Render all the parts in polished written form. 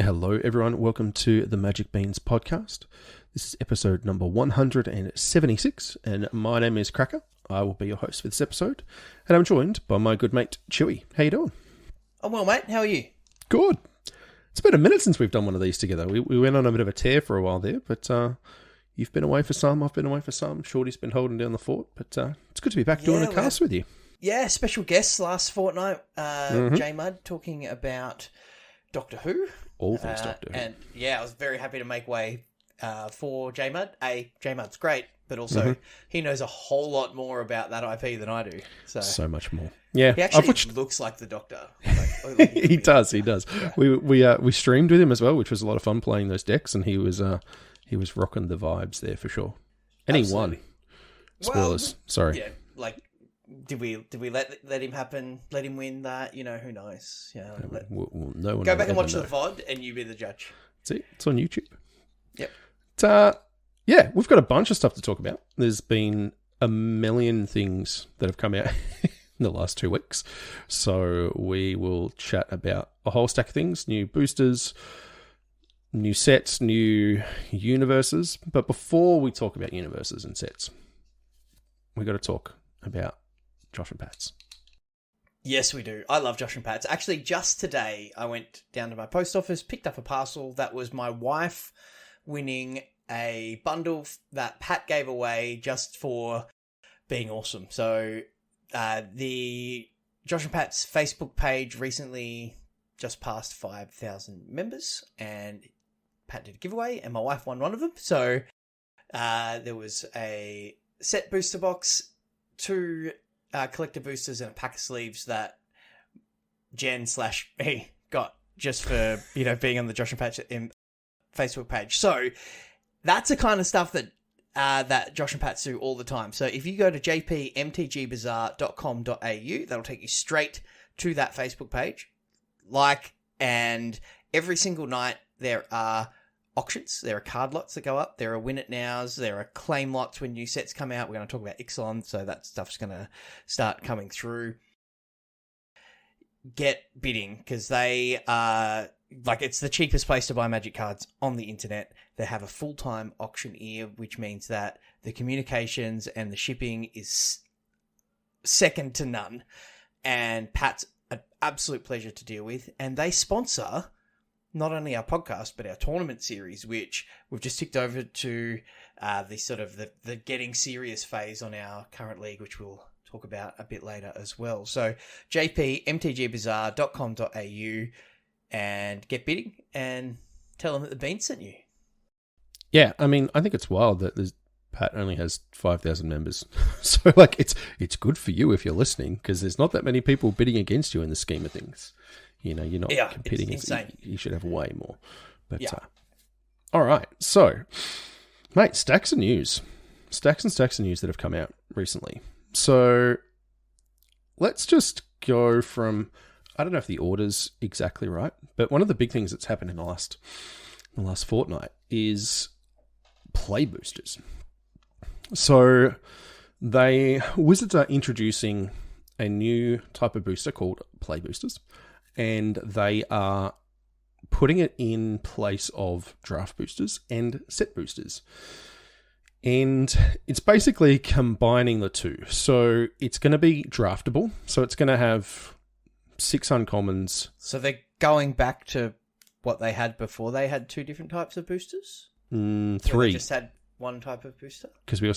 Hello, everyone. Welcome to the Magic Beans podcast. This is episode number 176, and my name is Cracker. I will be your host for this episode, and I'm joined by my good mate, Chewy. How you doing? I'm well, mate. How are you? Good. It's been a minute since we've done one of these together. We went on a bit of a tear for a while there, but you've been away for some, I've been away for some. Shorty's been holding down the fort, but it's good to be back doing a cast with you. Yeah, special guests last fortnight, J Mudd talking about Doctor Who. All things Doctor Who. And yeah, I was very happy to make way for J Mudd. J Mudd's great, but also he knows a whole lot more about that IP than I do. So much more. Yeah, he actually looks like the Doctor. He does. Yeah. We streamed with him as well, which was a lot of fun playing those decks, and he was rocking the vibes there for sure. And Absolutely. He won. Spoilers. Sorry. Yeah, did we let him happen? Let him win that? You know, who knows? Yeah. No one go back and watch know. the VOD, and you be the judge. See, it's on YouTube. Yep. Yeah, we've got a bunch of stuff to talk about. There's been a million things that have come out in the last 2 weeks, so we will chat about a whole stack of things: new boosters, new sets, new universes. But before we talk about universes and sets, we got to talk about Josh and Pat's. Yes, we do. I love Josh and Pat's. Actually, just today, I went down to my post office, picked up a parcel that was my wife winning a bundle that Pat gave away just for being awesome. So, the Josh and Pat's Facebook page recently just passed 5,000 members, and Pat did a giveaway, and my wife won one of them. So, there was a set booster box, 2 collector boosters, and a pack of sleeves that Jen/me got just for being on the Josh and Pat Facebook page. So that's the kind of stuff that that Josh and Pat do all the time. So if you go to jpmtgbazaar.com.au, that'll take you straight to that Facebook page. And every single night there are auctions. There are card lots that go up. There are win it nows. There are claim lots when new sets come out. We're going to talk about Ixalan, so that stuff's going to start coming through. Get bidding, because they are it's the cheapest place to buy Magic cards on the internet. They have a full-time auctioneer, which means that the communications and the shipping is second to none. And Pat's an absolute pleasure to deal with. And they sponsor not only our podcast, but our tournament series, which we've just ticked over to the getting serious phase on our current league, which we'll talk about a bit later as well. So jpmtgbazaar.com.au and get bidding and tell them that the Bean sent you. Yeah, I mean, I think it's wild that Pat only has 5,000 members. So, it's good for you if you're listening, because there's not that many people bidding against you in the scheme of things. You're not competing. It's insane. You should have way more. But all right. So, mate, stacks of news. Stacks and stacks of news that have come out recently. So, let's just go from, I don't know if the order's exactly right, but one of the big things that's happened in the last fortnight is play boosters. So, Wizards are introducing a new type of booster called play boosters, and they are putting it in place of draft boosters and set boosters. And it's basically combining the two. So it's going to be draftable. So it's going to have 6 uncommons. So they're going back to what they had before they had 2 different types of boosters? 3. They just had one type of booster? Because we've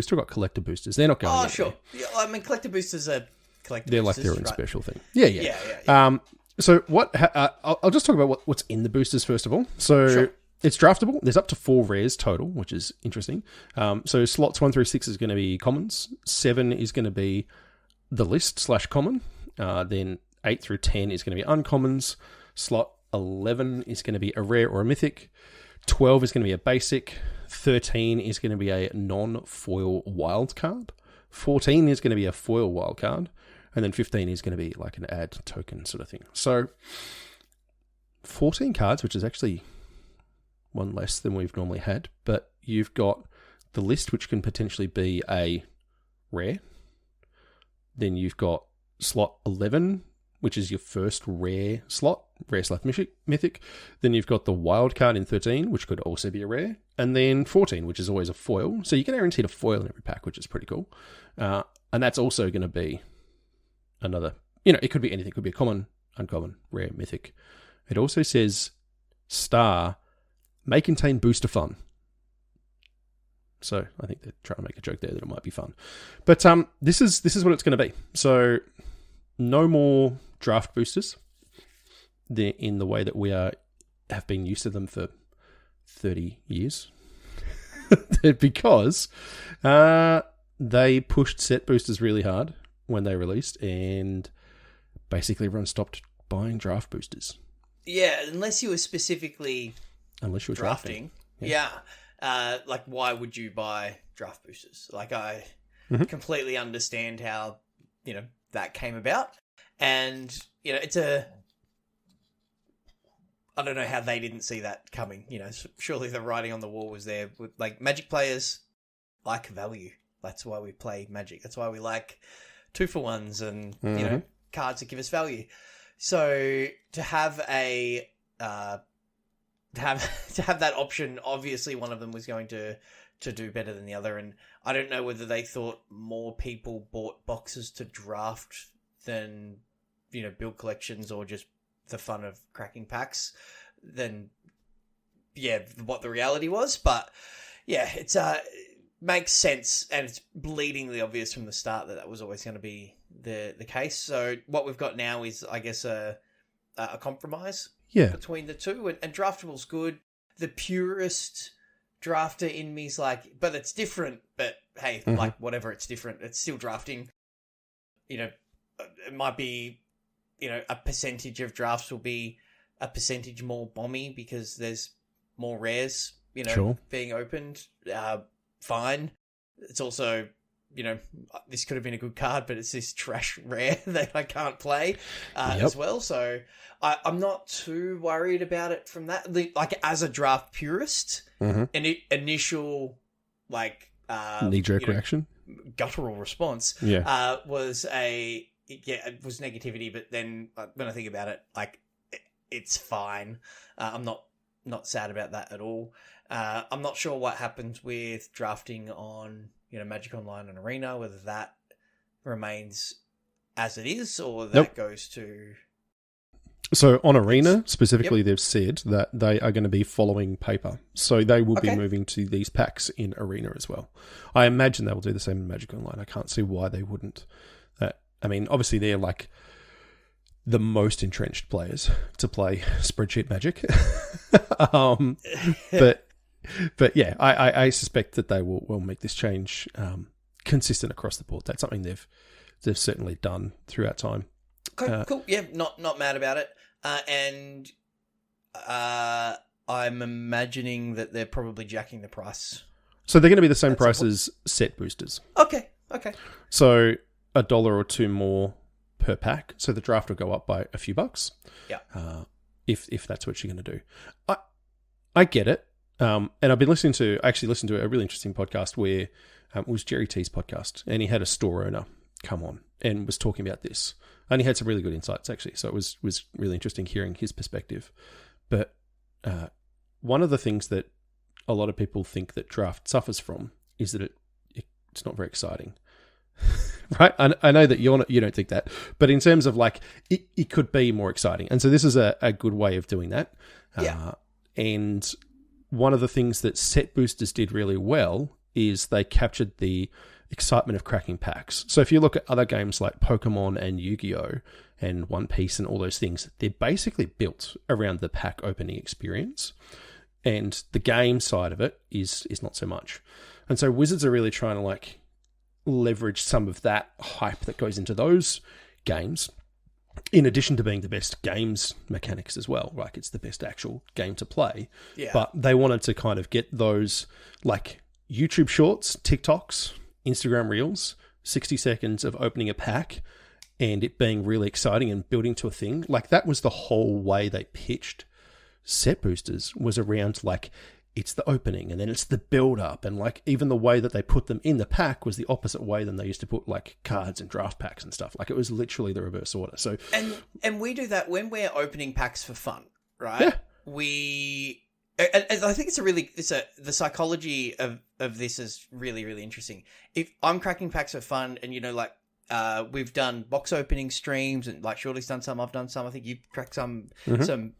still got collector boosters. They're not going Oh, sure. Yeah, I mean, collector boosters are collector They're boosters. They're like their own special thing. Yeah. Yeah. So I'll just talk about what's in the boosters first of all. So Sure. It's draftable. There's up to 4 rares total, which is interesting. So slots 1 through 6 is going to be commons. 7 is going to be the list /common. Then 8 through 10 is going to be uncommons. Slot 11 is going to be a rare or a mythic. 12 is going to be a basic. 13 is going to be a non-foil wild card. 14 is going to be a foil wild card. And then 15 is going to be like an add token sort of thing. So 14 cards, which is actually one less than we've normally had, but you've got the list, which can potentially be a rare. Then you've got slot 11, which is your first rare slot, rare/mythic. Then you've got the wild card in 13, which could also be a rare. And then 14, which is always a foil. So you get guaranteed a foil in every pack, which is pretty cool. And that's also going to be another, it could be anything. It could be a common, uncommon, rare, mythic. It also says star may contain booster fun. So I think they're trying to make a joke there that it might be fun. But this is what it's going to be. So no more draft boosters in the way that we have been used to them for 30 years. Because they pushed set boosters really hard when they released, and basically everyone stopped buying draft boosters. Yeah, unless you were specifically drafting. Yeah. Like, why would you buy draft boosters? Like, I completely understand how, that came about. And, it's I don't know how they didn't see that coming. Surely the writing on the wall was there. Like, Magic players like value. That's why we play Magic. That's why we like 2-for-1s and, cards that give us value. So to have to have that option, obviously one of them was going to do better than the other. And I don't know whether they thought more people bought boxes to draft than, build collections, or just the fun of cracking packs than, what the reality was. But yeah, it's makes sense, and it's bleedingly obvious from the start that was always going to be the case. So what we've got now is, I guess, a compromise between the two, and draftable's good. The purist drafter in me's like, but it's different. But hey, like, whatever, it's different. It's still drafting. It might be, a percentage of drafts will be a percentage more bomby because there's more rares, being opened. Fine. It's also, this could have been a good card, but it's this trash rare that I can't play as well. So I'm not too worried about it from that. Like, as a draft purist, an initial, like... knee-jerk reaction? Guttural response was it was negativity, but then when I think about it, like, it's fine. I'm not sad about that at all. I'm not sure what happens with drafting on, Magic Online and Arena, whether that remains as it is or that goes to... So on Arena, specifically, they've said that they are going to be following paper. So they will be moving to these packs in Arena as well. I imagine they will do the same in Magic Online. I can't see why they wouldn't. Obviously, they're like the most entrenched players to play spreadsheet Magic. But yeah, I suspect that they will make this change consistent across the board. That's something they've certainly done throughout time. Okay, cool. Yeah, not mad about it. And I'm imagining that they're probably jacking the price. So they're going to be the same price as set boosters. Okay. So $1 or $2 more per pack. So the draft will go up by a few bucks. Yeah. If that's what you're going to do. I get it. And I've been listening to a really interesting podcast where it was Jerry T's podcast, and he had a store owner come on and was talking about this. And he had some really good insights, actually. So it was really interesting hearing his perspective. But one of the things that a lot of people think that draft suffers from is that it's not very exciting. Right? I know that you don't think that. But in terms of, like, it could be more exciting. And so this is a good way of doing that. And one of the things that set boosters did really well is they captured the excitement of cracking packs. So if you look at other games like Pokemon and Yu-Gi-Oh! And One Piece and all those things, they're basically built around the pack opening experience. And the game side of it is not so much. And so Wizards are really trying to, like, leverage some of that hype that goes into those games, in addition to being the best games mechanics as well. Like, it's the best actual game to play. Yeah. But they wanted to kind of get those, like, YouTube shorts, TikToks, Instagram Reels, 60 seconds of opening a pack and it being really exciting and building to a thing. Like, that was the whole way they pitched set boosters, was around, like, it's the opening and then it's the build up, and like even the way that they put them in the pack was the opposite way than they used to put like cards and draft packs and stuff. Like it was literally the reverse order. So and we do that when we're opening packs for fun, right? Yeah. I think the psychology of this is really, really interesting. If I'm cracking packs for fun, and like we've done box opening streams, and like Shorty's done some, I've done some. I think you've cracked some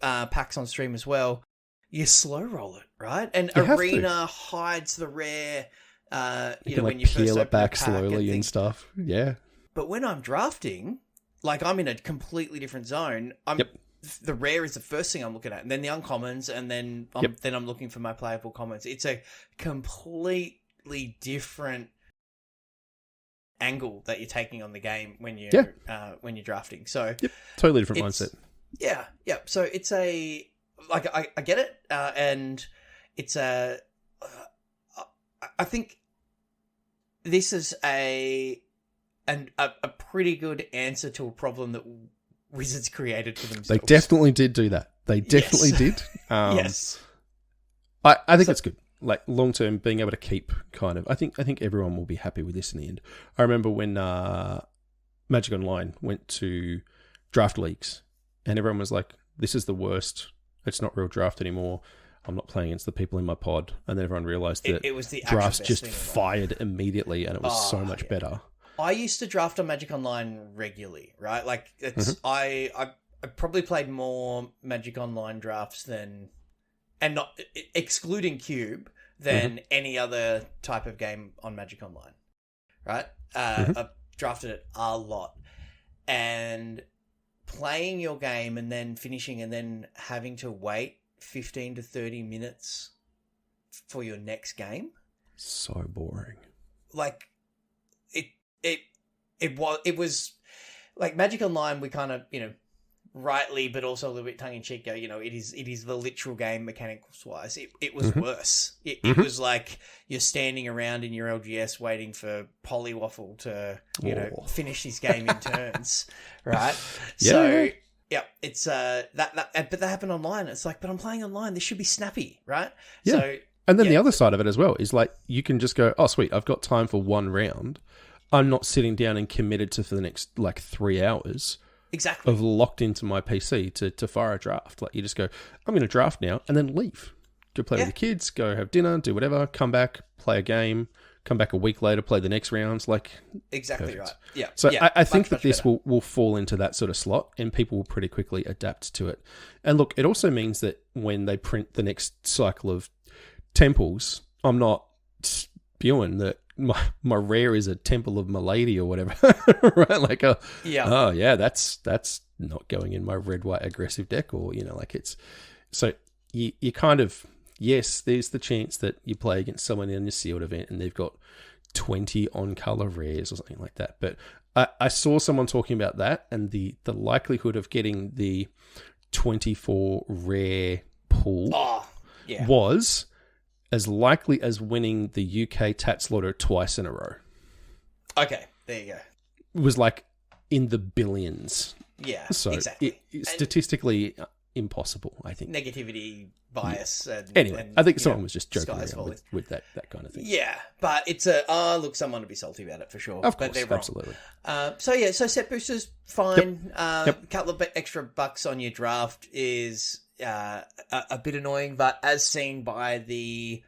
packs on stream as well. You slow roll it, right? And Arena hides the rare. When you peel it back slowly and stuff. Yeah. But when I'm drafting, like I'm in a completely different zone. The rare is the first thing I'm looking at, and then the uncommons, and then I'm looking for my playable commons. It's a completely different angle that you're taking on the game when you're drafting. So totally different mindset. Yeah. So it's I get it, and it's I think this is a pretty good answer to a problem that Wizards created for themselves. They definitely did do that. They definitely did. Yes. I think it's good. Like long term, being able to keep kind of. I think everyone will be happy with this in the end. I remember when Magic Online went to draft leagues, and everyone was like, "This is the worst. It's not real draft anymore. I'm not playing against the people in my pod." And then everyone realized that it was the drafts just fired immediately, and it was so much better. I used to draft on Magic Online regularly, right? Like it's I probably played more Magic Online drafts than, and not excluding Cube, than any other type of game on Magic Online, right? I've drafted it a lot, and playing your game and then finishing and then having to wait 15 to 30 minutes for your next game. So boring. Like it was like Magic Online. We kind of, rightly, but also a little bit tongue in cheek go, it is the literal game mechanics wise. It was worse. It was like you're standing around in your LGS waiting for Polywaffle to, finish his game in turns. Right. Yeah. So yeah, it's but that happened online. It's like, but I'm playing online. This should be snappy. Right. Yeah. So, and then the other side of it as well is like, you can just go, oh sweet, I've got time for one round. I'm not sitting down and committed to for the next like 3 hours. Exactly. Of locked into my PC to fire a draft. Like you just go, I'm going to draft now, and then leave. Go play with the kids, go have dinner, do whatever, come back, play a game, come back a week later, play the next rounds. Like exactly perfect. Right. Yeah. So yeah, I think that this will fall into that sort of slot, and people will pretty quickly adapt to it. And look, it also means that when they print the next cycle of temples, I'm not spewing that my rare is a Temple of Milady or whatever, right? Like, that's not going in my red, white aggressive deck, or, like it's, so you kind of, yes, there's the chance that you play against someone in a sealed event and they've got 20 on color rares or something like that. But I saw someone talking about that, and the likelihood of getting the 24 rare pool was as likely as winning the UK Tats Lotto twice in a row. Okay, there you go. It was like in the billions. Yeah, so exactly. Statistically impossible, I think. Negativity, bias. Yeah. And, anyway, I think someone was just joking around with that kind of thing. Yeah, but it's look, someone would be salty about it for sure. Of course, but they're wrong. Absolutely. So set boosters, fine. Yep. Couple of extra bucks on your draft is a bit annoying, but as seen by the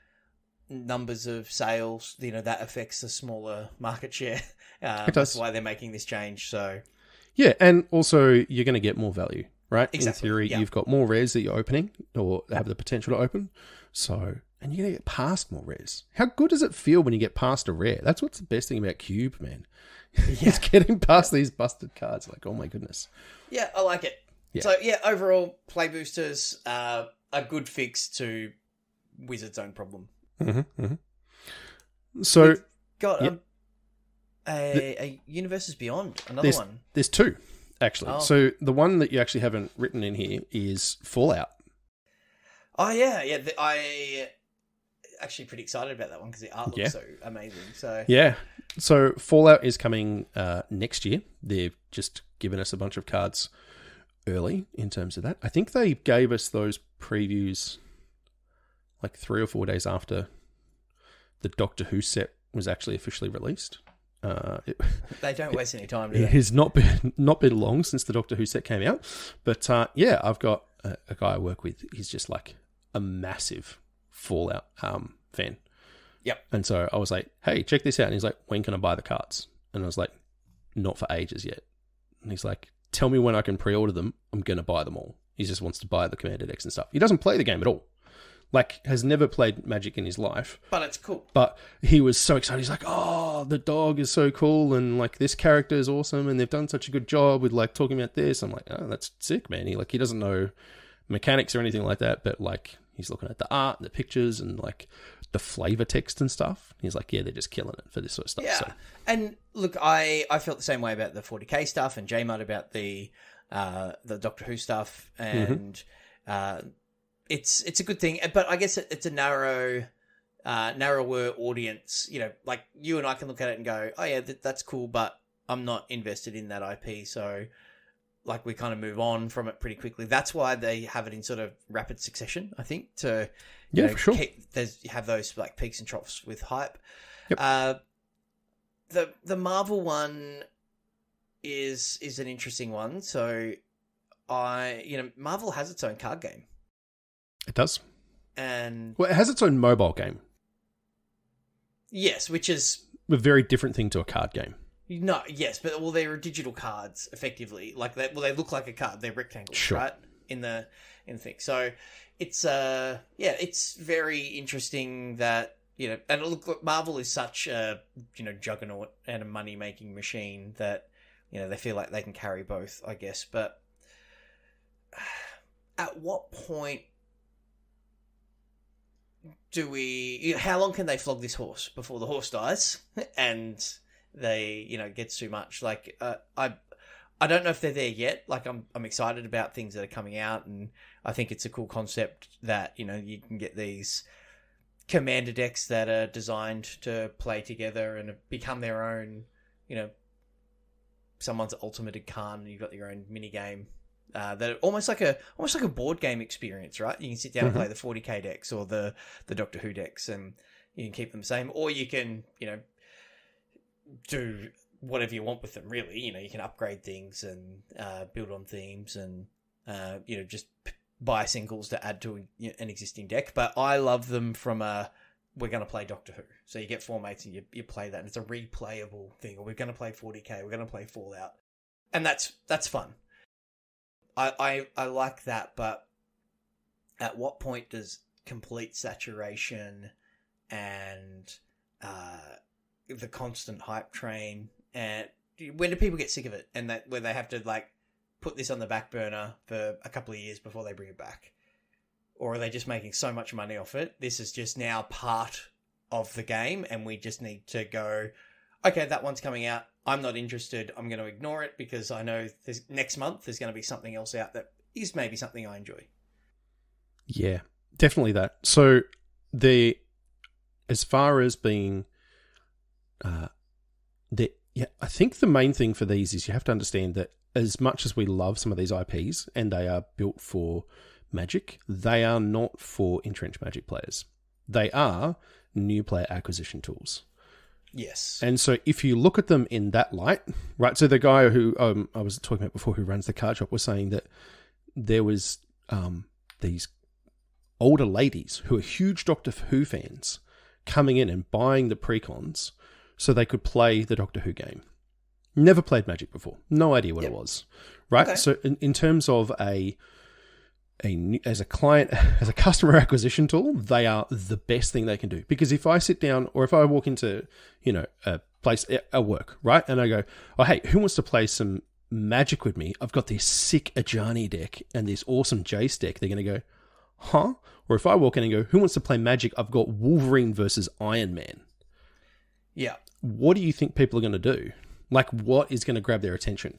numbers of sales, that affects the smaller market share. That's why they're making this change. So yeah, and also you're going to get more value, right? Exactly. In theory, you've got more rares that you're opening or have the potential to open. So, and you're going to get past more rares. How good does it feel when you get past a rare? That's what's the best thing about Cube, man. It's getting past these busted cards. Like, oh my goodness. Yeah, I like it. Yeah. So yeah, overall, play boosters are a good fix to Wizards' own problem. So we've got a Universes Beyond, another one. There's two, actually. Oh. So the one that you actually haven't written in here is Fallout. Oh yeah. I actually pretty excited about that one because the art looks so amazing. So yeah. So Fallout is coming next year. They've just given us a bunch of cards early in terms of that. I think they gave us those previews like 3 or 4 days after the Doctor Who set was actually officially released. They don't waste any time, do It they? has not been long since the Doctor Who set came out. But I've got a guy I work with. He's just like a massive Fallout fan. Yep. And so I was like, hey, check this out. And he's like, when can I buy the cards? And I was like, not for ages yet. And he's like, tell me when I can pre-order them. I'm going to buy them all. He just wants to buy the Commander decks and stuff. He doesn't play the game at all. Like, has never played Magic in his life. But it's cool. But he was so excited. He's like, oh, the dog is so cool. And, like, this character is awesome. And they've done such a good job with, like, talking about this. I'm like, oh, that's sick, man. He doesn't know mechanics or anything like that. But, like, he's looking at the art and the pictures and, like, the flavor text and stuff. He's like, yeah, they're just killing it for this sort of stuff. Yeah. So. And, look, I felt the same way about the 40k stuff and J-Mud about the Doctor Who stuff. And... It's a good thing, but I guess it's a narrower audience. You know, like you and I can look at it and go, "Oh yeah, that's cool," but I'm not invested in that IP, so like we kind of move on from it pretty quickly. That's why they have it in sort of rapid succession, I think. To for sure. Have those like peaks and troughs with hype. Yep. The Marvel one is an interesting one. So Marvel has its own card game. It does. And well, it has its own mobile game. Yes, which is a very different thing to a card game. No, yes, but they're digital cards effectively. Like they look like a card. They're rectangles, sure. Right? In the thing. So it's it's very interesting that, and look, Marvel is such a, juggernaut and a money-making machine that, they feel like they can carry both, I guess. But at what point how long can they flog this horse before the horse dies and they, gets too much? Like, I don't know if they're there yet. Like, I'm excited about things that are coming out, and I think it's a cool concept that, you can get these commander decks that are designed to play together and become their own, someone's ultimate Khan, and you've got your own mini game. That are almost like a board game experience, right? You can sit down and play the 40k decks or the Doctor Who decks, and you can keep them the same, or you can do whatever you want with them. Really, you can upgrade things and build on themes, and just buy singles to add to an existing deck. But I love them from we're going to play Doctor Who, so you get 4 mates and you play that, and it's a replayable thing. Or we're going to play 40k, we're going to play Fallout, and that's fun. I like that, but at what point does complete saturation and the constant hype train, and when do people get sick of it, and that where they have to like put this on the back burner for a couple of years before they bring it back? Or are they just making so much money off it? This is just now part of the game, and we just need to go, okay, that one's coming out. I'm not interested. I'm going to ignore it because I know next month there's going to be something else out that is maybe something I enjoy. Yeah, definitely that. So as far as being, I think the main thing for these is you have to understand that as much as we love some of these IPs and they are built for Magic, they are not for entrenched Magic players. They are new player acquisition tools. Yes. And so if you look at them in that light, right, so the guy who I was talking about before who runs the card shop was saying that there was these older ladies who are huge Doctor Who fans coming in and buying the precons so they could play the Doctor Who game. Never played Magic before. No idea what it was, right? Okay. So in terms of as a client, as a customer acquisition tool, they are the best thing they can do. Because if I sit down or if I walk into, a place at work, right? And I go, oh, hey, who wants to play some Magic with me? I've got this sick Ajani deck and this awesome Jace deck. They're going to go, huh? Or if I walk in and go, who wants to play Magic? I've got Wolverine versus Iron Man. Yeah. What do you think people are going to do? Like, what is going to grab their attention?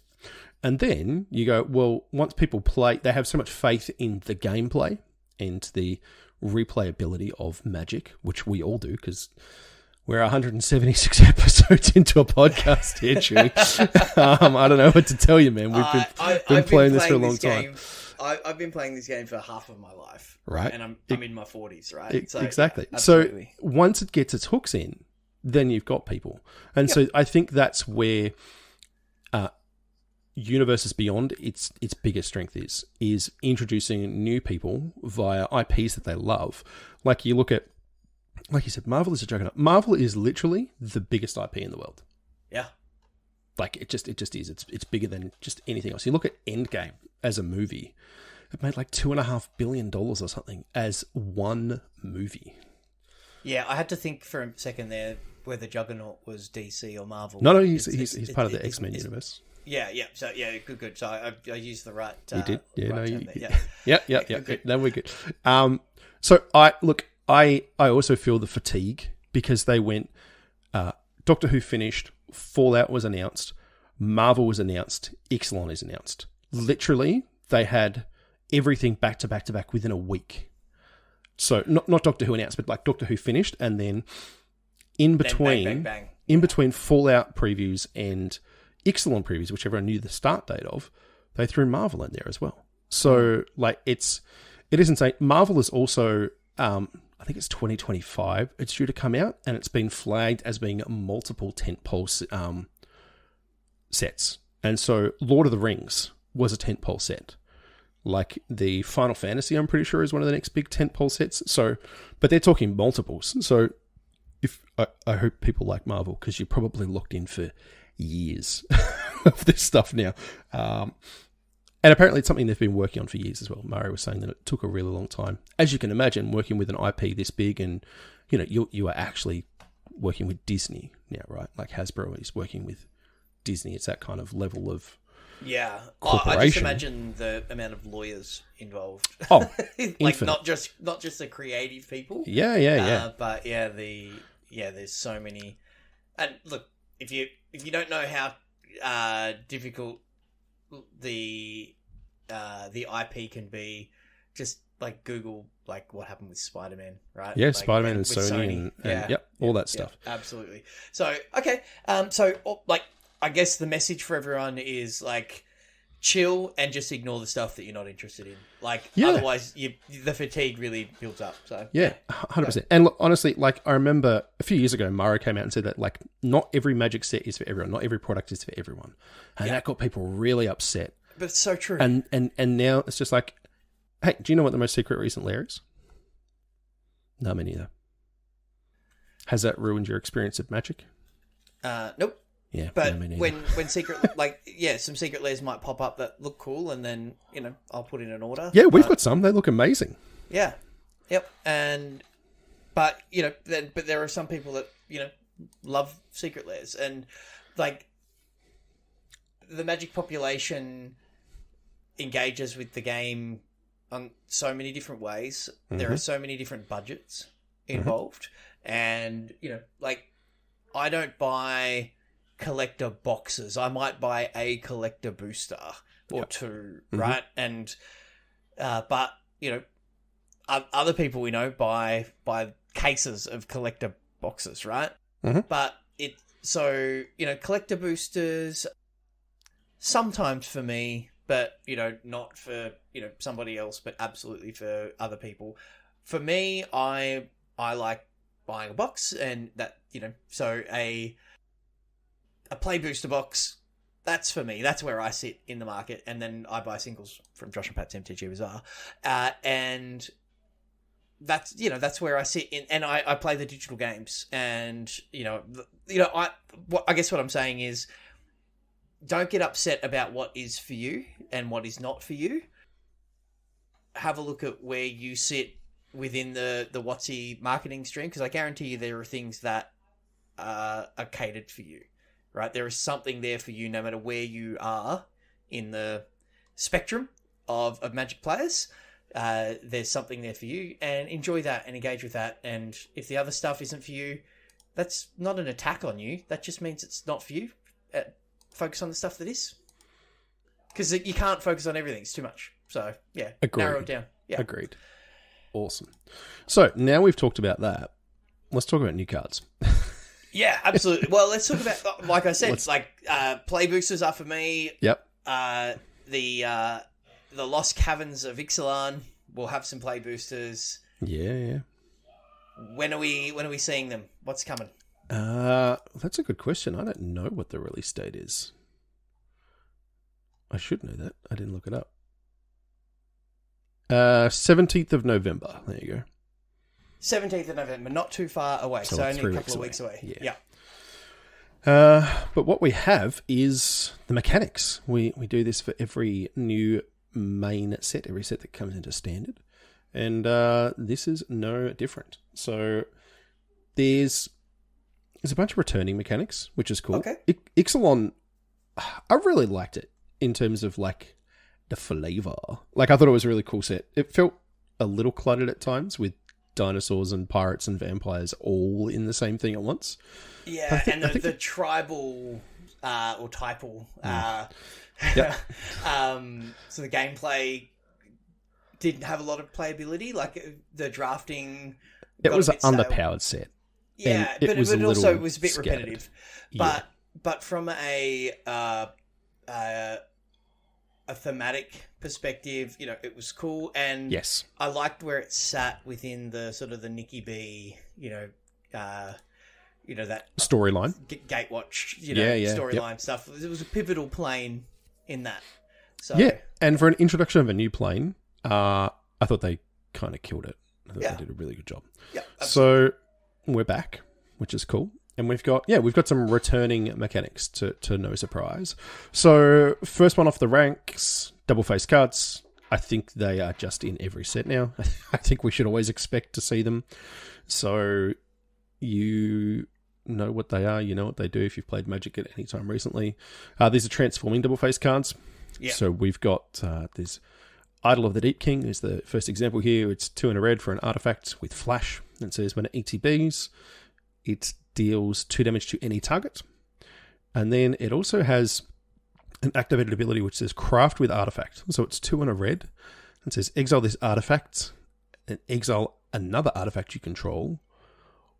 And then you go, well, once people play, they have so much faith in the gameplay and the replayability of Magic, which we all do because we're 176 episodes into a podcast here, Chewy. I don't know what to tell you, man. We've been playing this for a long time. I've been playing this game for half of my life, right? And I'm in my 40s, right? So, exactly. Yeah, so once it gets its hooks in, then you've got people, and so I think that's where Universes Beyond its biggest strength is introducing new people via IPs that they love. Like you look at, like you said, Marvel is a juggernaut. Marvel is literally the biggest IP in the world. Yeah. Like it just is. It's bigger than just anything else. You look at Endgame as a movie, it made like $2.5 billion or something as one movie. Yeah, I had to think for a second there whether Juggernaut was DC or Marvel. No, he's part of the X-Men universe. Yeah. So good. So I used the right. You did. Yeah. Right Yeah. Good. No, we're good. So I also feel the fatigue because they went. Doctor Who finished. Fallout was announced. Marvel was announced. Ixalan is announced. Literally, they had everything back to back to back within a week. So not Doctor Who announced, but like Doctor Who finished, and then in between, bang. In between Fallout previews and Ixalan previews, which everyone knew the start date of, they threw Marvel in there as well. So like it is insane. Marvel is also I think it's 2025. It's due to come out, and it's been flagged as being multiple tentpole sets. And so Lord of the Rings was a tentpole set. Like the Final Fantasy, I'm pretty sure, is one of the next big tentpole sets. So, but they're talking multiples. So if I hope people like Marvel, because you're probably locked in for years of this stuff now. And apparently it's something they've been working on for years as well. Mario was saying that it took a really long time. As you can imagine, working with an IP this big, and you are actually working with Disney now, right? Like Hasbro is working with Disney. It's that kind of level of corporation. I just imagine the amount of lawyers involved. Oh, like infinite. not just the creative people. Yeah. But there's so many. And look, if you don't know how difficult the IP can be, just like Google like what happened with Spider-Man, right? Yeah, like, Spider-Man and Sony and all that stuff. Yeah, absolutely. So okay, like I guess the message for everyone is like chill and just ignore the stuff that you're not interested in. Like otherwise, the fatigue really builds up. So 100%. And look, honestly, like I remember a few years ago, Mario came out and said that like not every Magic set is for everyone, not every product is for everyone, and that got people really upset. But it's so true. And now it's just like, hey, do you know what the most secret recent lair is? No, me neither. Has that ruined your experience of Magic? Nope. Yeah, but when secret some secret lairs might pop up that look cool, and then I'll put in an order. Yeah, we've got some. They look amazing. Yeah, yep. But there are some people that love secret lairs, and like the Magic population engages with the game on so many different ways. Mm-hmm. There are so many different budgets involved, and like I don't buy collector boxes. I might buy a collector booster or two, right? And but other people buy cases of collector boxes, right? But collector boosters sometimes for me, but not for somebody else, but absolutely for other people. For me, I like buying a box, and that so a play booster box, that's for me. That's where I sit in the market, and then I buy singles from Josh and Pat's MTG Bazaar, and that's where I sit in, and I play the digital games, and I guess what I'm saying is, don't get upset about what is for you and what is not for you. Have a look at where you sit within the WotC marketing stream, because I guarantee you there are things that are catered for you. Right, there is something there for you no matter where you are in the spectrum of Magic players. There's something there for you, and enjoy that and engage with that. And if the other stuff isn't for you, that's not an attack on you. That just means it's not for you. Focus on the stuff that is, because you can't focus on everything. It's too much. So yeah, narrow it down. Yeah, agreed. Awesome. So now we've talked about that. Let's talk about new cards. Yeah, absolutely. Well, let's talk about, like I said, play boosters are for me. Yep. The the Lost Caverns of Ixalan will have some play boosters. Yeah. When are we seeing them? What's coming? That's a good question. I don't know what the release date is. I should know that. I didn't look it up. 17th of November. There you go. 17th of November, not too far away. So only a couple of weeks away. Yeah. But what we have is the mechanics. We do this for every new main set, every set that comes into standard. And this is no different. So there's a bunch of returning mechanics, which is cool. Okay. Ixalan, I really liked it in terms of like the flavor. Like I thought it was a really cool set. It felt a little cluttered at times with dinosaurs and pirates and vampires all in the same thing at once. Yeah, and the tribal or typal. So the gameplay didn't have a lot of playability. Like the drafting, it was an underpowered set. Yeah, but it also was a bit repetitive. But from a thematic perspective, it was cool, and yes, I liked where it sat within the sort of the Nikki B, that storyline, Gatewatch, storyline stuff. It was a pivotal plane in that. So yeah, and for an introduction of a new plane, I thought they kind of killed it. I thought they did a really good job. Yeah, so we're back, which is cool. And we've got some returning mechanics to no surprise. So first one off the ranks, double face cards. I think they are just in every set now. I think we should always expect to see them. So you know what they are, you know what they do if you've played Magic at any time recently. These are transforming double face cards. Yeah. So we've got this Idol of the Deep King is the first example here. It's 2 and a red for an artifact with flash. And it says when it ETBs, it deals 2 damage to any target. And then it also has an activated ability which says craft with artifact. So it's 2 and a red. It says exile this artifact and exile another artifact you control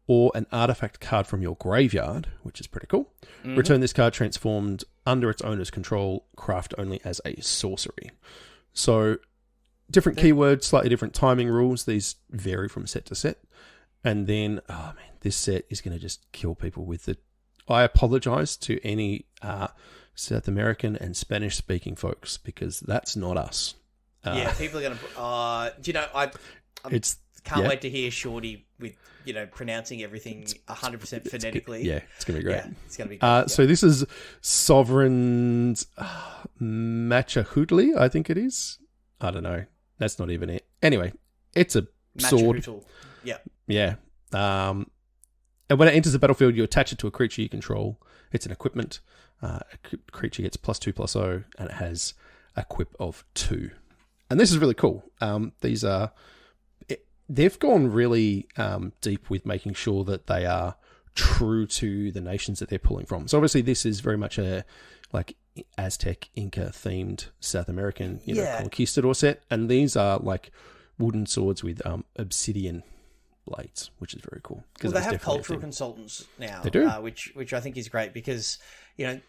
or an artifact card from your graveyard, which is pretty cool. Mm-hmm. Return this card transformed under its owner's control, craft only as a sorcery. So different keywords, slightly different timing rules. These vary from set to set. And then, this set is going to just kill people with it. I apologize to any South American and Spanish-speaking folks because that's not us. People are going to... I can't wait to hear Shorty with, pronouncing everything 100% phonetically. It's going to be great. Yeah, it's going to be great. So this is Sovereign's Machahutli, I think it is. I don't know. That's not even it. Anyway, it's a sword. Yeah. Yeah. And when it enters the battlefield, you attach it to a creature you control. It's an equipment. A creature gets +2/+0, and it has a quip of 2. And this is really cool. They've gone really deep with making sure that they are true to the nations that they're pulling from. So obviously this is very much a Aztec, Inca themed South American, conquistador set. And these are like wooden swords with obsidian blades, which is very cool. Well, they have cultural consultants now, they do. Which I think is great because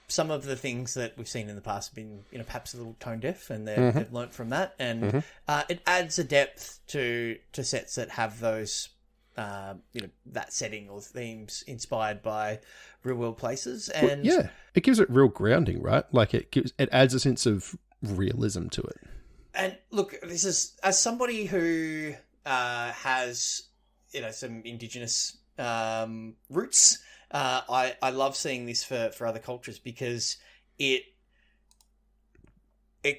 some of the things that we've seen in the past have been perhaps a little tone deaf, and they've learnt from that, and it adds a depth to sets that have those that setting or themes inspired by real world places, and it gives it real grounding, right? Like it adds a sense of realism to it. And look, this is as somebody who has some indigenous roots. I love seeing this for other cultures because it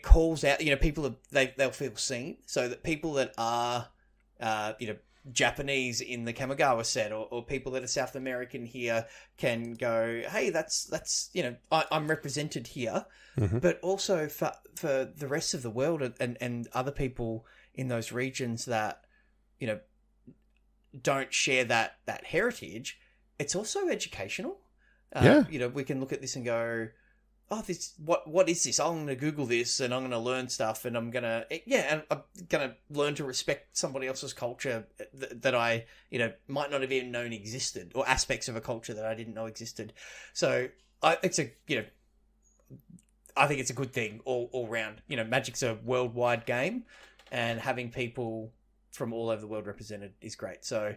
calls out people they'll feel seen, so that people that are Japanese in the Kamigawa set or people that are South American here can go, hey, that's I'm represented here, but also for the rest of the world and other people in those regions that don't share that heritage, it's also educational. We can look at this and go, oh, this what is this? I'm going to Google this and I'm going to learn stuff and I'm going to learn to respect somebody else's culture that I might not have even known existed, or aspects of a culture that I didn't know existed. So I think it's a good thing all round. Magic's a worldwide game, and having people from all over the world represented is great. So,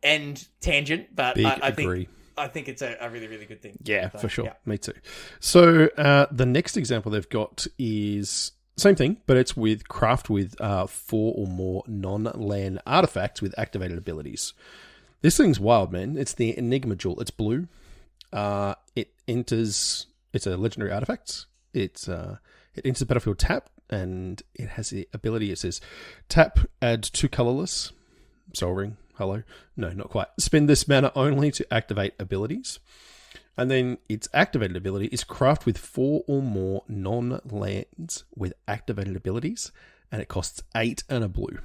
end tangent, but I think it's a really, really good thing. Yeah, for sure. Yeah. Me too. So the next example they've got is same thing, but it's with craft with 4 or more non-land artifacts with activated abilities. This thing's wild, man. It's the Enigma Jewel. It's blue. It enters. It's a legendary artifact. It enters the battlefield tap, and it has the ability. It says, tap, add 2 colorless. Soul Ring. Hello. No, not quite. Spend this mana only to activate abilities. And then its activated ability is craft with 4 or more non-lands with activated abilities, and it costs 8 and a blue.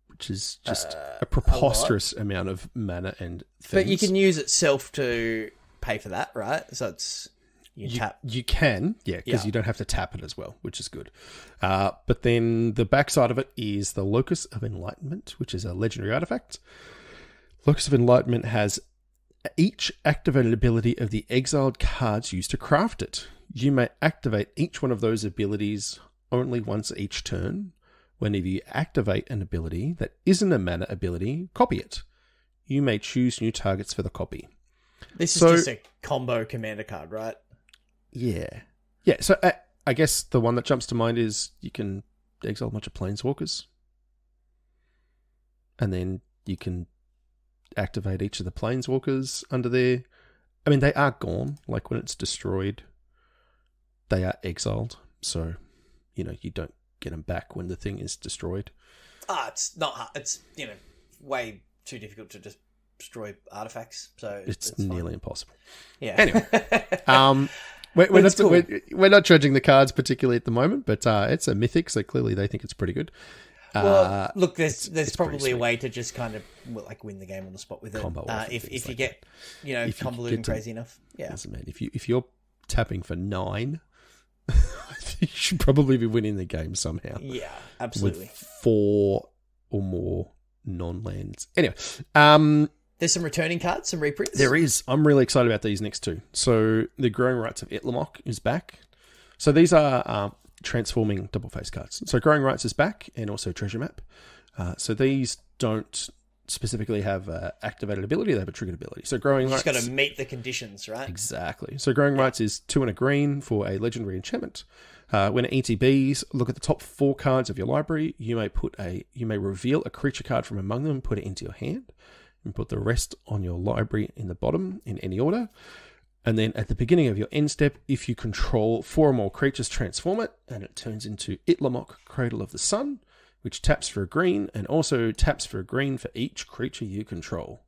Which is just a preposterous amount of mana and things. But you can use itself to pay for that, right? So it's... You can, because you don't have to tap it as well, which is good. But then the backside of it is the Locus of Enlightenment, which is a legendary artifact. Locus of Enlightenment has each activated ability of the exiled cards used to craft it. You may activate each one of those abilities only once each turn. Whenever you activate an ability that isn't a mana ability, copy it. You may choose new targets for the copy. This is just a combo commander card, right? Yeah. Yeah, so I guess the one that jumps to mind is you can exile a bunch of planeswalkers. And then you can activate each of the planeswalkers under there. I mean, they are gone. Like, when it's destroyed, they are exiled. So, you don't get them back when the thing is destroyed. It's not hard. It's, way too difficult to just destroy artifacts. So it's nearly impossible. Yeah. Anyway. We're not judging the cards particularly at the moment, but it's a mythic, so clearly they think it's pretty good. Well, look, there's probably a way to just kind of win the game on the spot with it. If you get convoluted and crazy enough. Yeah. Listen, man, if you're tapping for 9, you should probably be winning the game somehow. Yeah, absolutely. With 4 or more non-lands. Anyway, there's some returning cards, some reprints. There is. I'm really excited about these next 2. So the Growing Rights of Itlamok is back. So these are transforming double face cards. So Growing Rights is back, and also Treasure Map. So these don't specifically have activated ability, they have a triggered ability. So Growing Rights... You just got to meet the conditions, right? Exactly. So Growing Rights is 2 and a green for a legendary enchantment. When it ETBs, look at the top 4 cards of your library. You may reveal a creature card from among them and put it into your hand. And put the rest on your library in the bottom in any order. And then at the beginning of your end step, if you control 4 or more creatures, transform it, and it turns into Itlamok, Cradle of the Sun, which taps for a green, and also taps for a green for each creature you control,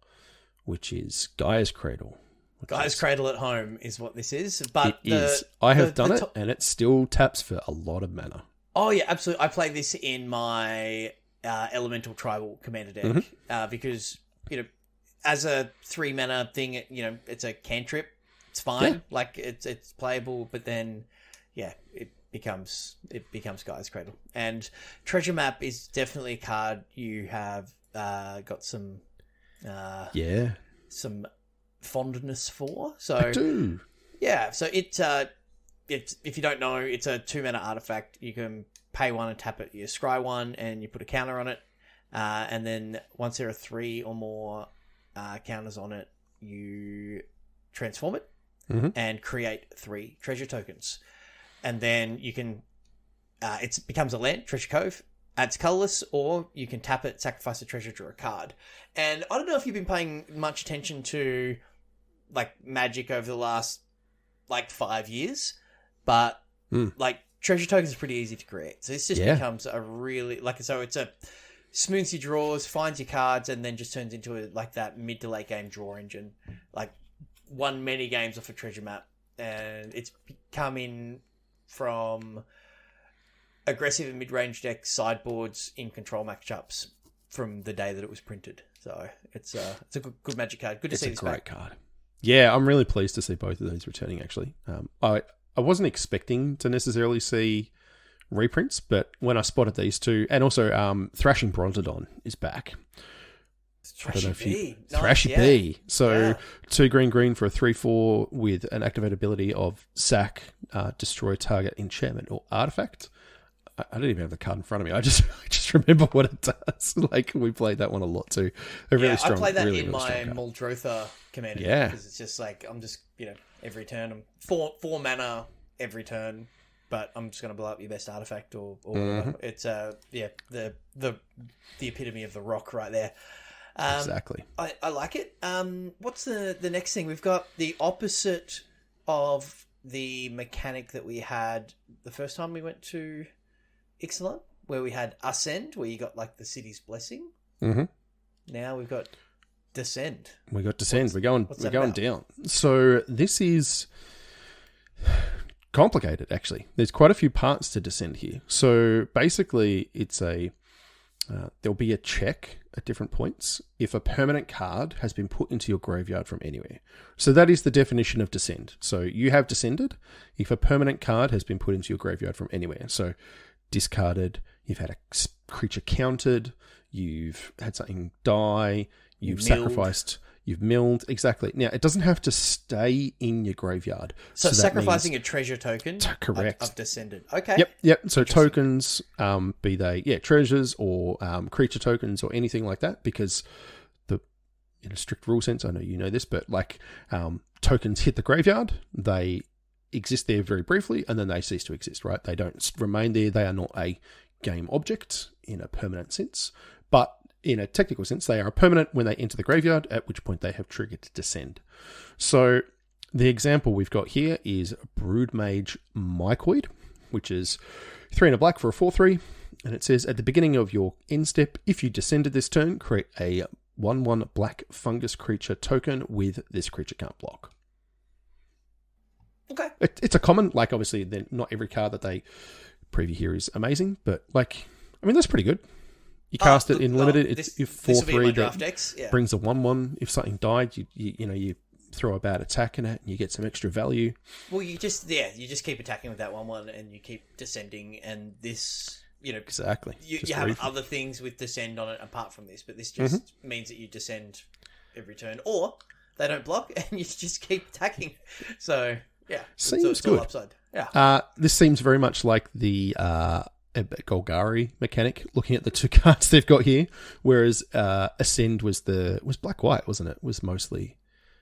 which is Gaia's Cradle. Gaia's Cradle at home is what this is. But it is. I have done it, and it still taps for a lot of mana. Oh, yeah, absolutely. I played this in my Elemental Tribal Commander deck, because... as a 3 mana thing, it's a cantrip. It's fine. Yeah. Like it's playable, but then, it becomes Gaia's Cradle. And Treasure Map is definitely a card you have got some some fondness for. So I do. Yeah. So it's if you don't know, it's a 2 mana artifact. You can pay 1 and tap it. You scry 1 and you put a counter on it. And then once there are 3 or more counters on it, you transform it and create 3 treasure tokens. And then you can, it becomes a land, Treasure Cove, adds colorless, or you can tap it, sacrifice a treasure, draw a card. And I don't know if you've been paying much attention to Magic over the last 5 years, but treasure tokens is pretty easy to create. So this just becomes a really, so it's a smooths your draws, finds your cards, and then just turns into that mid to late game draw engine. Won many games off a Treasure Map, and it's come in from aggressive and mid range decks, sideboards in control matchups from the day that it was printed. So it's a good Magic card. Good to see this back. It's a great card. Yeah, I'm really pleased to see both of those returning. Actually, I wasn't expecting to necessarily see reprints, but when I spotted these 2, and also Thrashing Brontodon is back. Thrashy B. Thrashy B. So 2 green for a 3/4 with an activated ability of sack, destroy target enchantment or artifact. I don't even have the card in front of me. I just remember what it does. Like, we played that one a lot too. A really strong, I played that really, in really my Muldrotha commander. Yeah. Because it's just like, I'm just, every turn, I'm 4 mana every turn, but I'm just going to blow up your best artifact or whatever. It's, the epitome of the rock right there. Exactly. I like it. What's the next thing? We've got the opposite of the mechanic that we had the first time we went to Ixalan, where we had Ascend, where you got like the city's blessing. Mm-hmm. Now we've got Descend. We got Descend. We're going about? down. So this is complicated, actually. There's quite a few parts to Descend here. So basically, it's there'll be a check at different points if a permanent card has been put into your graveyard from anywhere. So that is the definition of Descend. So you have descended if a permanent card has been put into your graveyard from anywhere. So discarded, you've had a creature countered, you've had something die, you've sacrificed, you've milled. Exactly. Now, it doesn't have to stay in your graveyard. So sacrificing a treasure token. Correct. I've descended. Okay. Yep. So tokens, be they treasures or creature tokens or anything like that, because in a strict rule sense, I know you know this, but like tokens hit the graveyard, they exist there very briefly, and then they cease to exist, right? They don't remain there. They are not a game object in a permanent sense, but in a technical sense, they are permanent when they enter the graveyard, at which point they have triggered Descend. So the example we've got here is Broodmage Mycoid, which is 3 and a black for a 4/3, and it says, at the beginning of your end step, if you descended this turn, create a 1/1 black fungus creature token with this creature can't block. Okay. It's a common, like, obviously, not every card that they preview here is amazing, but, like, I mean, that's pretty good. You cast it in limited, it's 4/3 that brings a 1/1. If something died, you throw a bad attack in it and you get some extra value. Well, you just keep attacking with that 1/1 and you keep descending, and this, Exactly. You have other things with descend on it apart from this, but this just means that you descend every turn, or they don't block and you just keep attacking. So, yeah. Seems it's good. all upside. Yeah. This seems very much like the Golgari mechanic, looking at the 2 cards they've got here, whereas Ascend was black-white, wasn't it? Was mostly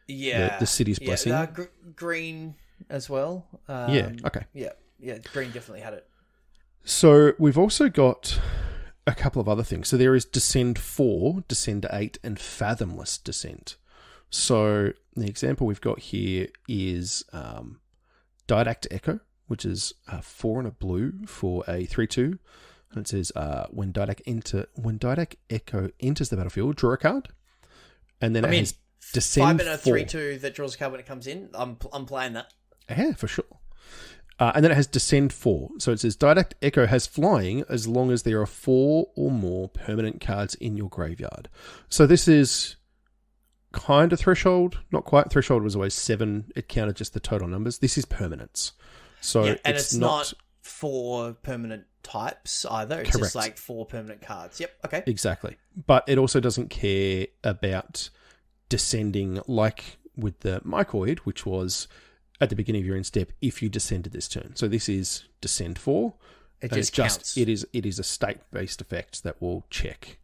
the city's blessing. Green as well. Okay. Yeah, green definitely had it. So we've also got a couple of other things. So there is Descend 4, Descend 8, and Fathomless Descent. So the example we've got here is Didact Echo, which is 4 and a blue for a 3/2. And it says, when Didact Echo enters the battlefield, draw a card. And then it has Descend 5 and a 3/2 that draws a card when it comes in. I'm playing that. Yeah, for sure. And then it has Descend 4. So it says, Didact Echo has flying as long as there are 4 or more permanent cards in your graveyard. So this is kind of Threshold. Not quite. Threshold was always 7. It counted just the total numbers. This is permanence. So and it's not 4 permanent types either. It's just like 4 permanent cards. Yep. Okay. Exactly. But it also doesn't care about descending like with the Mycoid, which was at the beginning of your end step if you descended this turn. So this is Descend 4. It just counts. It is a state-based effect that will check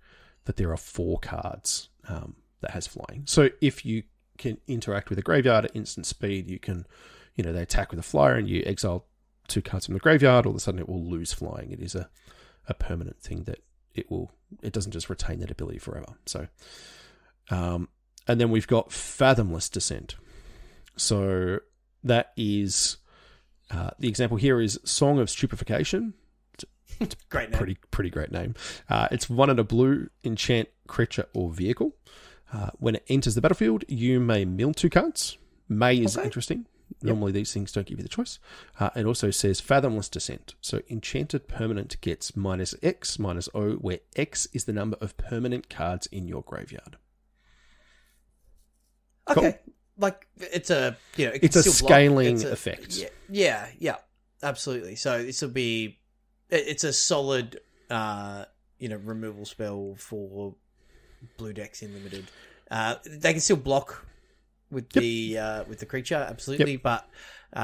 that there are 4 cards that has flying. So if you can interact with a graveyard at instant speed, you can, they attack with a flyer and you exile 2 cards from the graveyard, all of a sudden it will lose flying. It is a permanent thing that it doesn't just retain that ability forever. So, and then we've got Fathomless Descent. So that is, the example here is Song of Stupefaction. It's great name. Pretty great name. It's 1 and a blue, enchant creature or vehicle. When it enters the battlefield, you may mill 2 cards. May is interesting. Normally these things don't give you the choice. It also says Fathomless Descent. So enchanted permanent gets -X, -O, where X is the number of permanent cards in your graveyard. Okay. Cool. Like, it's a, it's a scaling effect. Yeah, absolutely. So this will be, it's a solid, removal spell for blue decks in limited. They can still block with the creature, absolutely, but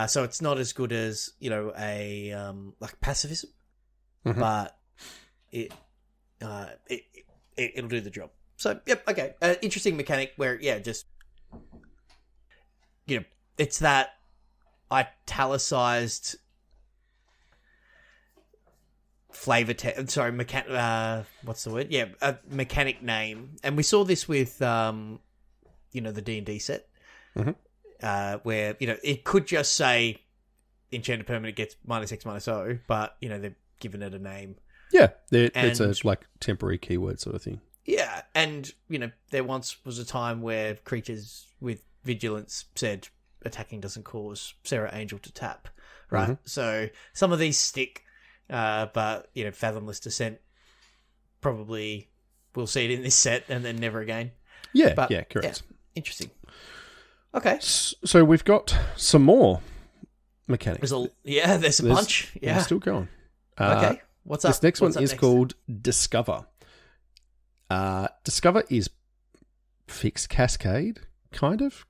so it's not as good as a like pacifism, but it'll do the job. So okay, interesting mechanic where just it's that italicized flavor what's the word? Mechanic name. And we saw this with the D&D set. Where it could just say enchanted permanent gets -X/-O, but they've given it a name. It's a like temporary keyword sort of thing. And there once was a time where creatures with vigilance said attacking doesn't cause Sarah Angel to tap, right? So some of these stick, but Fathomless Descent probably we'll see it in this set and then never again. Correct. Yeah, interesting. Okay, so we've got some more mechanics. There's a bunch. Yeah, we're still going. Okay, what's up? This next one is called Discover. Discover is fixed cascade, kind of, ?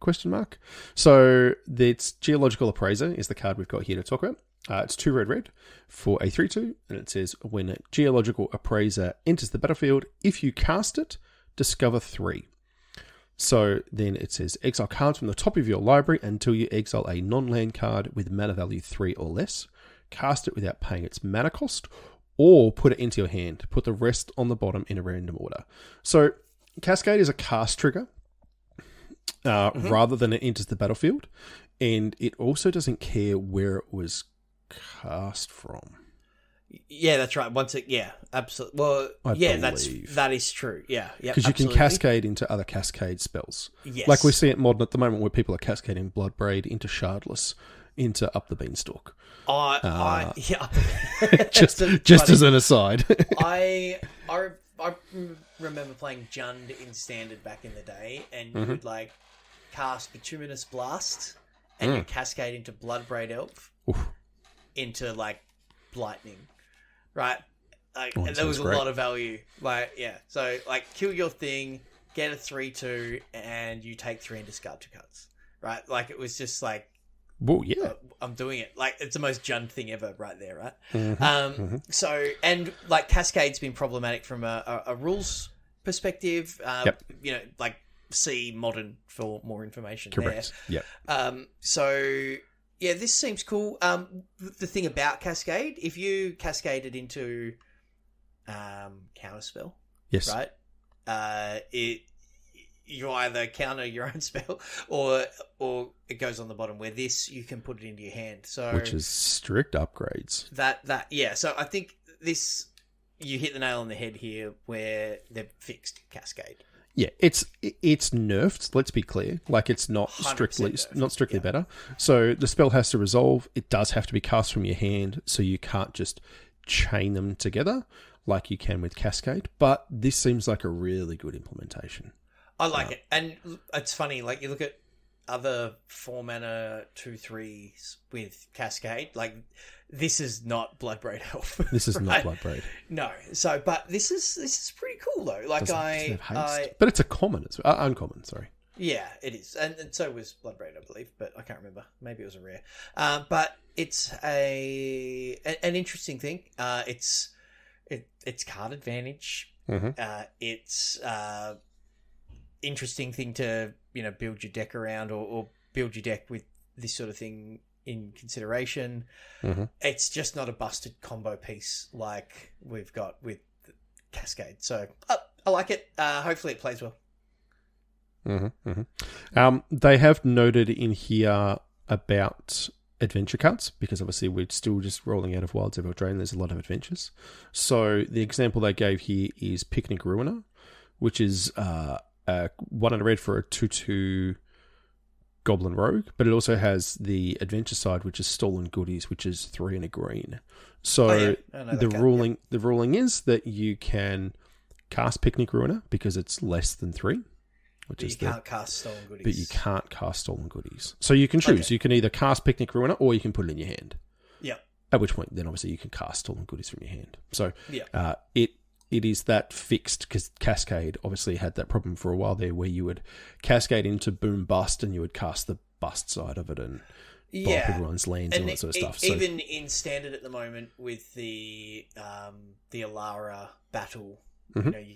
So it's Geological Appraiser is the card we've got here to talk about. It's 2 red for a 3/2, and it says when Geological Appraiser enters the battlefield, if you cast it, discover 3. So then it says exile cards from the top of your library until you exile a non-land card with mana value 3 or less. Cast it without paying its mana cost, or put it into your hand. Put the rest on the bottom in a random order. So Cascade is a cast trigger rather than it enters the battlefield. And it also doesn't care where it was cast from. Yeah, that's right. Absolutely. Well, that is true. Yeah, because you can cascade into other cascade spells. Yes, like we see at Modern at the moment, where people are cascading Bloodbraid into Shardless, into Up the Beanstalk. Just as an aside, I remember playing Jund in Standard back in the day, and you would cast Bituminous Blast, and you cascade into Bloodbraid Elf, into Lightning. Right, and there was a lot of value. So kill your thing, get a 3/2, and you take 3 and discard 2 cards. Right, it was just I'm doing it. It's the most Jund thing ever, right there. Right. So and Cascade's been problematic from a rules perspective. See Modern for more information. Correct. There. So. Yeah, this seems cool. The thing about Cascade, if you cascade it into Counterspell, yes, right? You either counter your own spell or it goes on the bottom. Where this, you can put it into your hand. So which is strict upgrades. So I think this you hit the nail on the head here, where they've fixed Cascade. Yeah, it's nerfed. Let's be clear. It's not strictly better. So the spell has to resolve. It does have to be cast from your hand, so you can't just chain them together like you can with Cascade. But this seems like a really good implementation. I like it, and it's funny. You look at other 4-mana 2/3s with Cascade. This is not Bloodbraid Elf. This is right? not Bloodbraid. No. So, but this is pretty cool though. Doesn't have haste. But it's a common. It's uncommon. Sorry. Yeah, it is, and so was Bloodbraid, I believe, but I can't remember. Maybe it was a rare. But it's an interesting thing. It's card advantage. It's interesting thing to build your deck around or build your deck with this sort of thing in consideration. It's just not a busted combo piece like we've got with Cascade. So I like it. Hopefully it plays well. They have noted in here about adventure cards, because obviously we're still just rolling out of Wilds of Eldraine. There's a lot of adventures. So the example they gave here is Picnic Ruiner, which is 1 and a red for a 2/2 Goblin Rogue, but it also has the adventure side, which is Stolen Goodies, which is 3 and a green. So the ruling is that you can cast Picnic Ruiner because it's less than 3. But you can't cast Stolen Goodies. But you can't cast Stolen Goodies. So you can choose. Okay. You can either cast Picnic Ruiner or you can put it in your hand. Yeah. At which point, then obviously you can cast Stolen Goodies from your hand. So it it is that fixed, because Cascade obviously had that problem for a while there where you would cascade into boom bust and you would cast the bust side of it and blow up everyone's lands and all that sort of stuff. So, even in standard at the moment with the Alara battle, you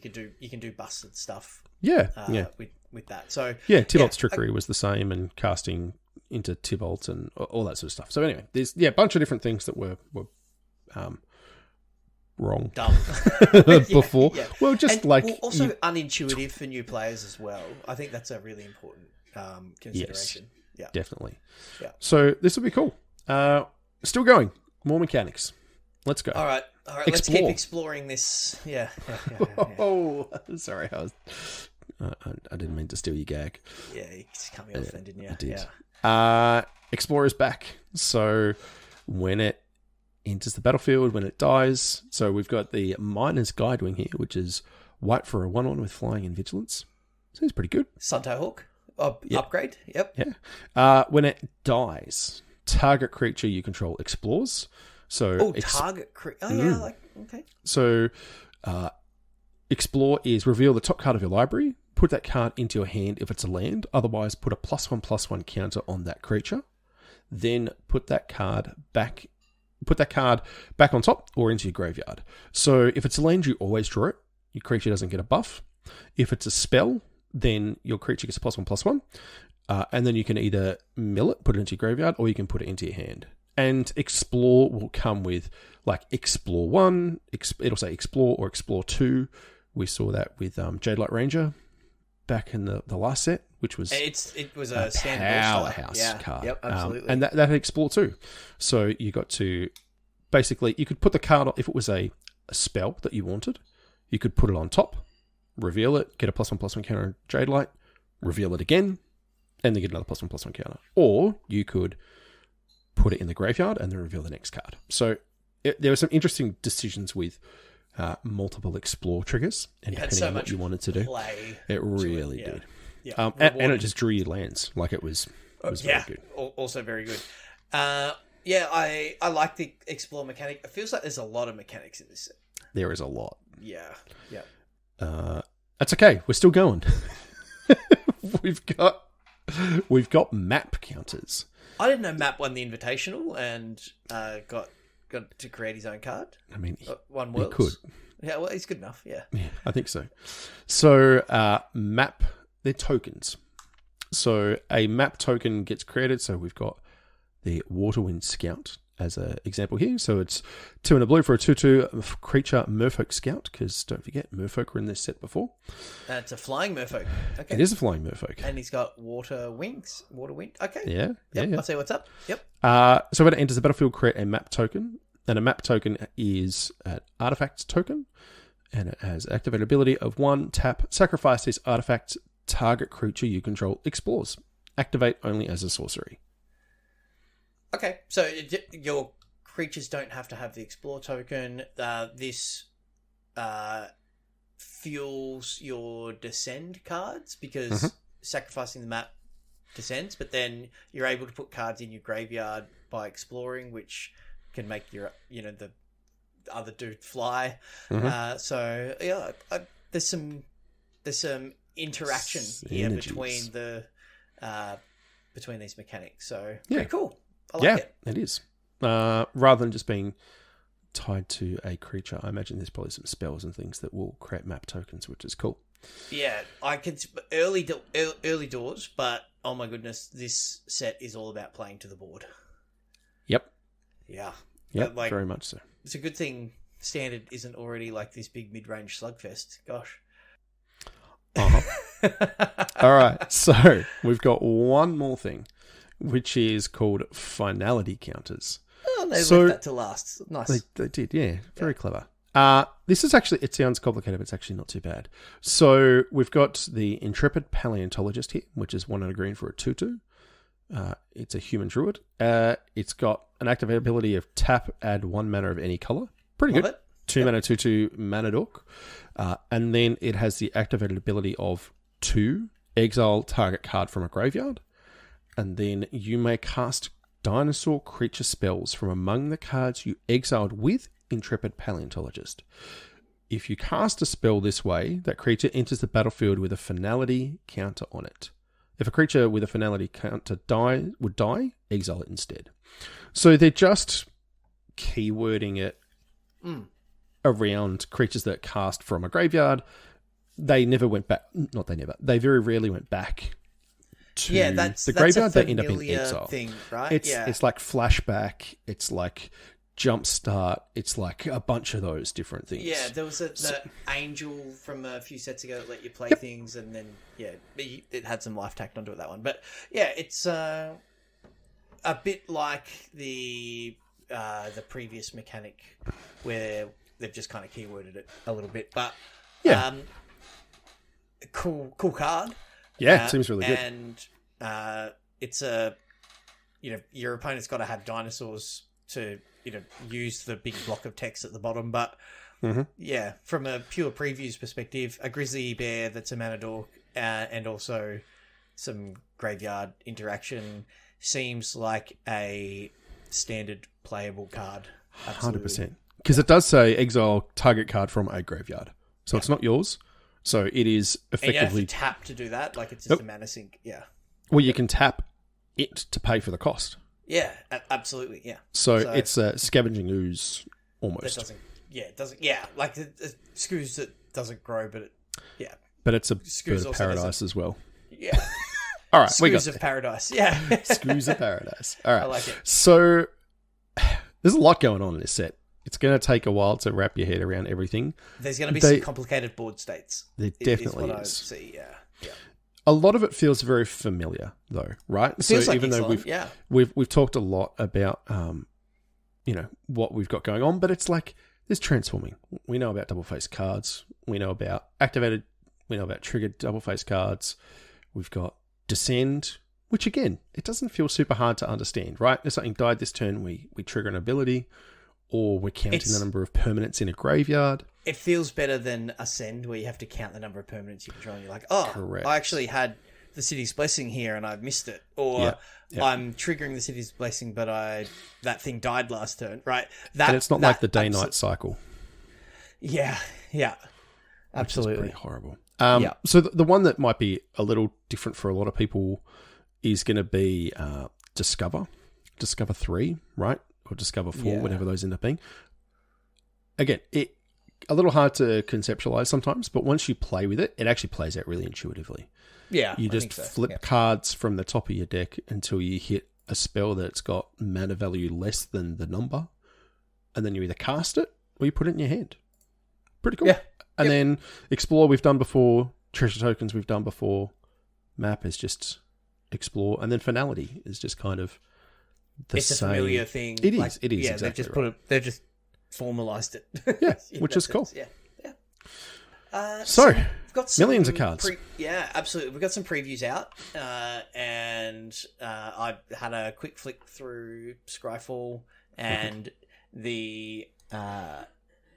can do busted stuff. With that. So Tybalt's trickery was the same, and casting into Tybalt and all that sort of stuff. So anyway, there's a bunch of different things that were wrong dumb before. Well, just also unintuitive for new players as well. I think that's a really important consideration. Yes, definitely. Yeah. So this will be cool. Still going. More mechanics. Let's go. All right. Let's keep exploring this. Yeah. Oh, sorry. I didn't mean to steal your gag. Yeah, you just cut me off then, didn't you? I did. Yeah. Explorer's back. So when it enters the battlefield, when it dies, so we've got the Miner's Guidewing here, which is white for a 1/1 with flying and vigilance. Seems pretty good. Suntail Hawk. Upgrade. Yep. Yeah. When it dies, target creature you control explores. So target creature. Oh yeah, okay. So explore is reveal the top card of your library. Put that card into your hand if it's a land. Otherwise, put a +1/+1 counter on that creature. Then put that card back on top or into your graveyard. So if it's a land, you always draw it. Your creature doesn't get a buff. If it's a spell, then your creature gets a +1/+1. And then you can either mill it, put it into your graveyard, or you can put it into your hand. And Explore will come with Explore 1, it'll say Explore or Explore 2. We saw that with Jadelight Ranger back in the last set, which was it was a standard powerhouse card. Yep, absolutely. And that had Explore 2. So you got to basically, you could put the card on, if it was a spell that you wanted, you could put it on top, reveal it, get a +1/+1 counter on Jadelight, reveal it again, and then get another +1/+1 counter. Or you could put it in the graveyard and then reveal the next card. So there were some interesting decisions with multiple explore triggers, and depending on what you wanted to do, it really did. Yeah. And it just drew you lands. Like it was very good. Also very good. I like the explore mechanic. It feels like there's a lot of mechanics in this set. There is a lot. Yeah. That's okay. We're still going. We've got map counters. I didn't know Map won the Invitational and got to create his own card. I mean, one Worlds. He could. Yeah, well, he's good enough. Yeah, I think so. So map, they're tokens. So a map token gets created. So we've got the Waterwind Scout as an example here. So it's 2 and a blue for a 2/2 creature Merfolk Scout, because don't forget, Merfolk were in this set before. It's a flying Merfolk. Okay. It is a flying Merfolk. And he's got water wings. Water wing. Okay. Yeah. I'll see what's up. Yep. So when it enters the battlefield, create a map token. And a map token is an artifact token. And it has activated ability of 1, tap, sacrifice this artifact, target creature you control explores. Activate only as a sorcery. Okay, so your creatures don't have to have the Explore token. This fuels your Descend cards, because sacrificing the map descends, but then you're able to put cards in your graveyard by exploring, which can make your the other dude fly. So yeah, there's some interaction here between between these mechanics. So pretty cool. I like it. It is. Rather than just being tied to a creature, I imagine there's probably some spells and things that will create map tokens, which is cool. Yeah, I can early doors, but oh my goodness, this set is all about playing to the board. Yep. Yeah. Yep. Very much so. It's a good thing Standard isn't already like this big mid-range slugfest. Gosh. All right, so we've got one more thing, which is called finality counters. Oh, they left that to last. Nice. They did, yeah. Very clever. This is actually, it sounds complicated, but it's actually not too bad. So we've got the Intrepid Paleontologist here, which is 1 and a green for a 2/2. It's a human druid. It's got an activate ability of tap, add 1 mana of any color. Pretty Love good. it. 2 mana, 2/2 mana dork. And then it has the activated ability of 2, exile target card from a graveyard. And then you may cast dinosaur creature spells from among the cards you exiled with Intrepid Paleontologist. If you cast a spell this way, that creature enters the battlefield with a finality counter on it. If a creature with a finality counter would die, exile it instead. So they're just keywording it around creatures that cast from a graveyard. They never went back. Not they never. They very rarely went back to the graveyard. They end up in exile. Thing, right? It's like flashback. It's like jumpstart. It's like a bunch of those different things. Yeah, there was the angel from a few sets ago that let you play things, and then it had some life tacked onto it, that one. But yeah, it's a bit like the previous mechanic where they've just kind of keyworded it a little bit, but cool card. Yeah, it seems really good. And it's your opponent's got to have dinosaurs to use the big block of text at the bottom, but from a pure previews perspective, a grizzly bear that's a mana dork, and also some graveyard interaction seems like a standard playable card. Absolutely. 100%. Because it does say exile target card from a graveyard. So it's not yours. So it is effectively... And you have to tap to do that? Like it's just a mana sink? Yeah. Well, you can tap it to pay for the cost. Yeah, absolutely, yeah. So it's a scavenging ooze, almost. It doesn't... Yeah, like a Scooze that doesn't grow, but But it's a Scooze bird of paradise as well. Yeah. All right, we got Scooze of paradise, yeah. Scooze of paradise. All right. I like it. So there's a lot going on in this set. It's going to take a while to wrap your head around everything. There's going to be some complicated board states. There definitely is. I see, yeah. A lot of it feels very familiar, though, right? It feels like Ixalan, we've talked a lot about what we've got going on, but it's like there's transforming. We know about double face cards. We know about activated. We know about triggered double face cards. We've got descend, which again, it doesn't feel super hard to understand, right? If something died this turn, we trigger an ability. Or we're counting the number of permanents in a graveyard. It feels better than Ascend, where you have to count the number of permanents you control, and you're like, oh, correct. I actually had the City's Blessing here and I missed it. Or I'm triggering the City's Blessing, but that thing died last turn, right? And it's not like the day-night cycle. Yeah, absolutely. Which is pretty horrible. So the one that might be a little different for a lot of people is going to be Discover 3, right? Or Discover 4, whatever those end up being. Again, a little hard to conceptualize sometimes, but once you play with it, it actually plays out really intuitively. Yeah, you just flip cards from the top of your deck until you hit a spell that's got mana value less than the number, and then you either cast it or you put it in your hand. Pretty cool. Yeah. And then Explore we've done before, Treasure Tokens we've done before, Map is just Explore, and then Finality is just kind of it's a familiar thing. It is. It is. Yeah, exactly they've just put it. They've just formalized it. Yeah, which is cool. Yeah. So we've got some millions of cards. Absolutely. We've got some previews out, and I had a quick flick through Scryfall and the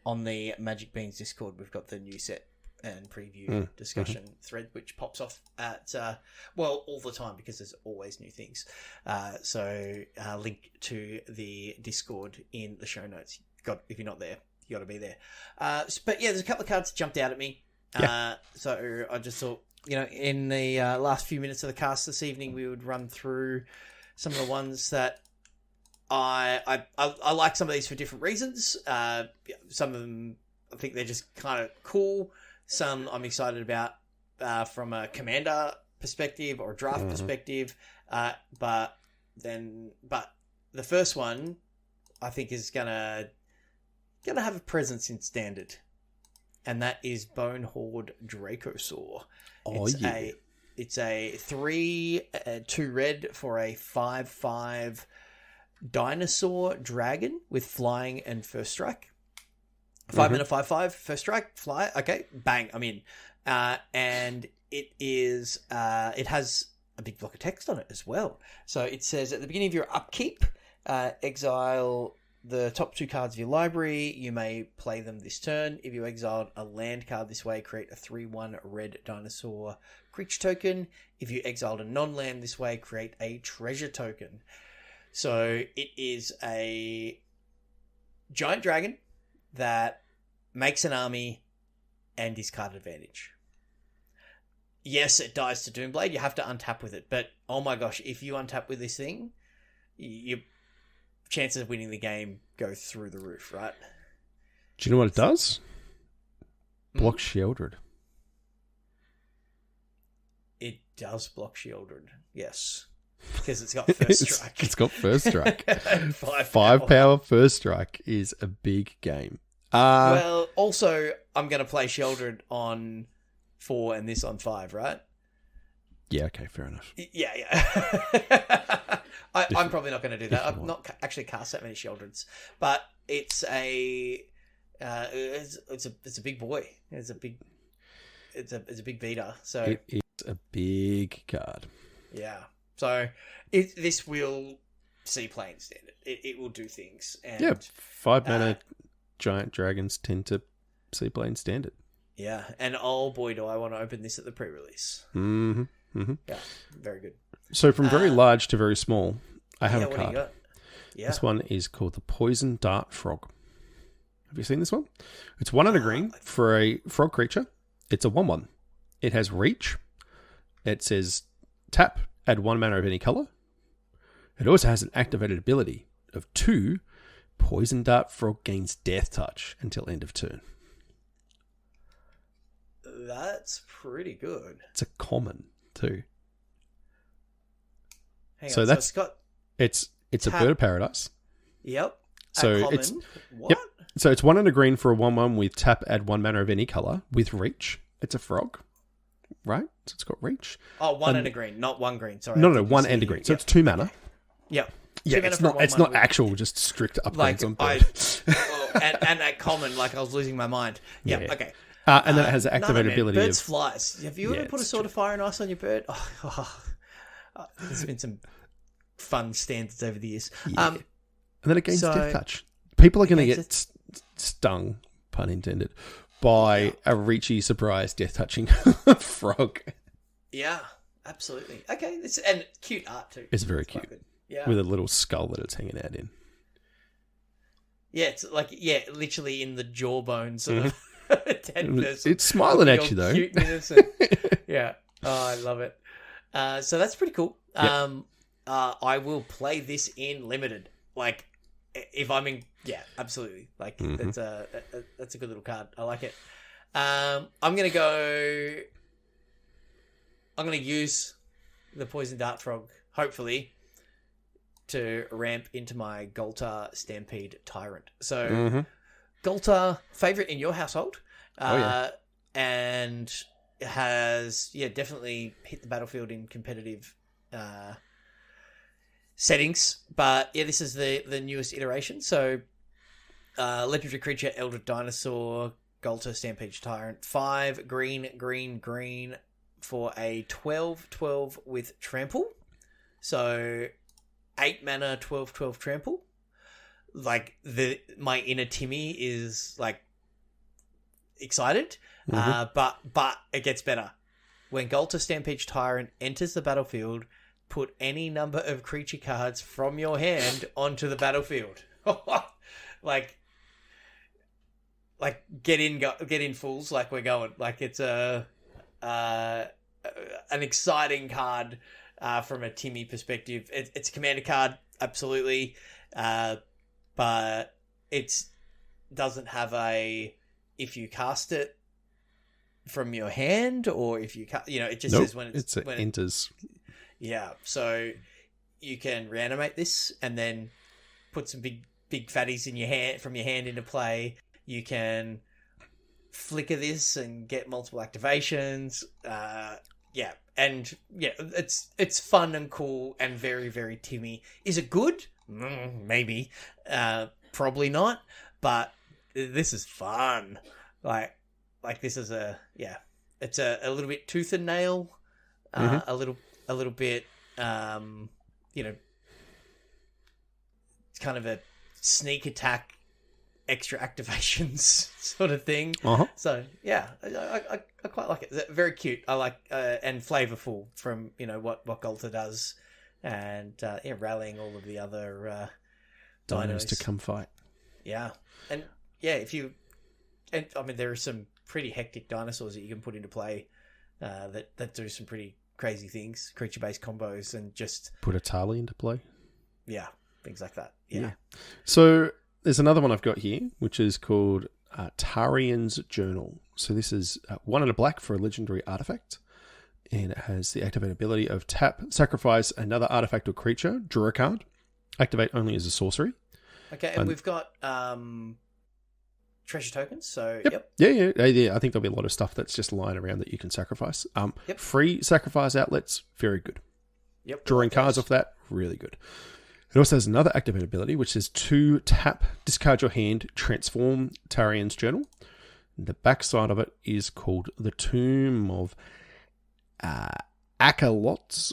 on the Magic Beans Discord. We've got the new set and preview discussion thread, which pops off at all the time because there's always new things. So link to the Discord in the show notes. If you're not there, you got to be there. But yeah, there's a couple of cards that jumped out at me. So I just thought, in the last few minutes of the cast this evening, we would run through some of the ones that I like. Some of these for different reasons. Some of them, I think they're just kind of cool. Some I'm excited about from a commander perspective or a draft perspective. But the first one I think is gonna have a presence in standard, and that is Bone Horde Dracosaur. It's a 3/2 red for a 5/5 dinosaur dragon with flying and first strike. 5 mana 5/5 first strike, fly. Okay, bang, I'm in. And it is it has a big block of text on it as well. So it says at the beginning of your upkeep, exile the top 2 cards of your library. You may play them this turn. If you exiled a land card this way, create a 3/1 red dinosaur creature token. If you exiled a non-land this way, create a treasure token. So it is a giant dragon that makes an army, and discard advantage. Yes, it dies to Doomblade. You have to untap with it. But, oh my gosh, if you untap with this thing, your chances of winning the game go through the roof, right? Do you know what it does? Block Shieldred. It does block Shieldred, yes. Because it's got first strike. It's got first strike. 5 power first strike is a big game. Well, also, I'm going to play Shieldred on 4 and this on 5, right? Yeah, okay, fair enough. Yeah. I'm probably not going to do that. I've not actually cast that many Shieldreds, but it's a big boy. It's a big beater. So it's a big card. Yeah. So this will see play in standard. It will do things. And, yeah, 5 mana giant dragons tend to see play in standard. Yeah, and oh boy, do I want to open this at the pre-release. Mm-hmm. Mm-hmm. Yeah, very good. So from very large to very small, I have a what card. do you got? Yeah. This one is called the Poison Dart Frog. Have you seen this one? It's 1 and a green for a frog creature. It's a 1/1. It has reach. It says tap, add 1 mana of any color. It also has an activated ability of 2. Poison Dart Frog gains Death Touch until end of turn. That's pretty good. It's a common too. Hang so on, that's so it's a bird of paradise. Yep. So it's what? Yep. So it's 1 and a green for a 1/1 with tap, add 1 mana of any color with reach. It's a frog, right? So it's got reach. Oh, 1 and a green, not 1 green. Sorry. No, 1 and a green. So it's 2 mana. Yep. Yeah, it's not actual, just strict upgrades on bird. And that common, like I was losing my mind. Yep. Yeah. Okay. And then it has the activated ability birds of... flies. Have you ever put a Sword of Fire and Ice on your bird? There's been some fun standards over the years. Yeah. And then it gains Death Touch. People are going to get stung, pun intended, by a reachy surprise Death Touching frog. Yeah, absolutely. Okay, and cute art too. It's very cute. Yeah. With a little skull that it's hanging out in. Yeah, it's like, literally in the jawbones of a dead person. It's smiling at you, though. Cute and innocent. Yeah. Oh, I love it. So that's pretty cool. Yep. I will play this in limited. Like, if I'm in... Yeah, absolutely. Like, that's a good little card. I like it. I'm going to use the Poison Dart Frog, hopefully, to ramp into my Goltar Stampede Tyrant. So, Goltar, favourite in your household. And has, definitely hit the battlefield in competitive settings. But, this is the newest iteration. So, legendary creature, Eldritch Dinosaur, Goltar Stampede Tyrant. 5 green for a 12/12 with Trample. So... 8 mana, 12/12 trample. Like, my inner Timmy is, like, excited. But it gets better. When Goltar Stampede Tyrant enters the battlefield, put any number of creature cards from your hand onto the battlefield. like get in fools, like we're going. Like, it's an exciting card. From a Timmy perspective, it's a commander card, absolutely, but it doesn't have a if you cast it from your hand or if you it just says when it enters. Yeah, so you can reanimate this and then put some big fatties in your hand from your hand into play. You can flicker this and get multiple activations. And it's fun and cool and very, very Timmy. Is it good? Maybe. Probably not. But this is fun. Like this is it's a little bit tooth and nail. A little bit. It's kind of a sneak attack, extra activations sort of thing. So I quite like it. It's very cute. I like and flavorful from what Goltar does, and rallying all of the other dinos to come fight. Yeah, and if you and I mean, there are some pretty hectic dinosaurs that you can put into play that do some pretty crazy things, creature-based combos, and just... Put a Tali into play. Yeah, things like that. Yeah. So there's another one I've got here, which is called Tarian's Journal. So this is 1 and a black for a legendary artifact. And it has the activate ability of tap, sacrifice another artifact or creature, draw a card, activate only as a sorcery. Okay, and we've got treasure tokens, so yep. Yeah. I think there'll be a lot of stuff that's just lying around that you can sacrifice. Free sacrifice outlets, very good. Yep. Drawing cards off that, really good. It also has another activate ability, which is 2 tap, discard your hand, transform Tarian's Journal. The backside of it is called the Tomb of Akalotzos.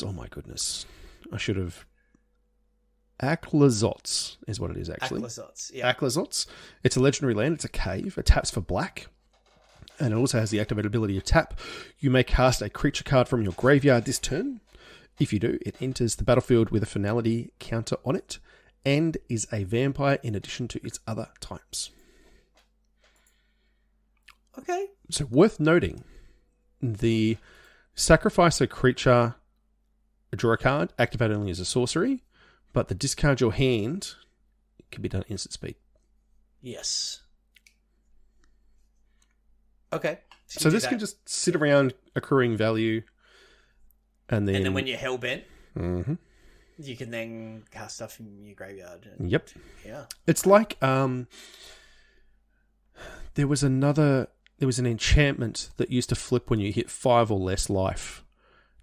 Oh my goodness. I should have... Aklazots is what it is, actually. Aklazots, yeah. Aklazots. It's a legendary land. It's a cave. It taps for black. And it also has the activate ability of tap. You may cast a creature card from your graveyard this turn. If you do, it enters the battlefield with a finality counter on it and is a vampire in addition to its other types. Okay. So worth noting, the sacrifice a creature, draw a card, activate only as a sorcery, but the discard your hand can be done at instant speed. Yes. Okay. So this can just sit around accruing value. And then when you're hellbent, mm-hmm. you can then cast stuff from your graveyard. Yep. Yeah. It's like there was an enchantment that used to flip when you hit 5 or less life.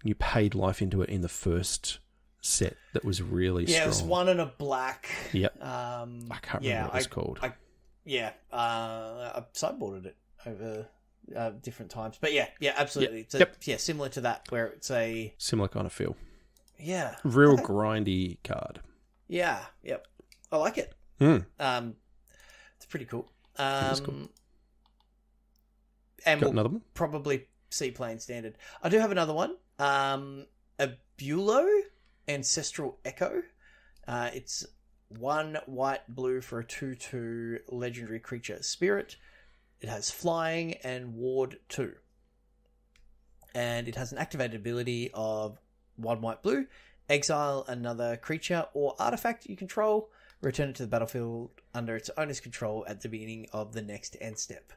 You paid life into it in the first set that was really strong. Yeah, it was 1 and a black. Yep. I can't remember what it was called. I sideboarded it over different times. But yeah, absolutely. Yep. Yeah, similar to that, where it's a... Similar kind of feel. Yeah. Real grindy card. Yeah, yep. I like it. Mm. It's pretty cool. It's cool. And got another one? Probably seaplane standard. I do have another one. A Bulo Ancestral Echo. It's 1 white blue for a 2/2 legendary creature spirit. It has flying and ward 2. And it has an activated ability of 1 white blue. Exile another creature or artifact you control. Return it to the battlefield under its owner's control at the beginning of the next end step.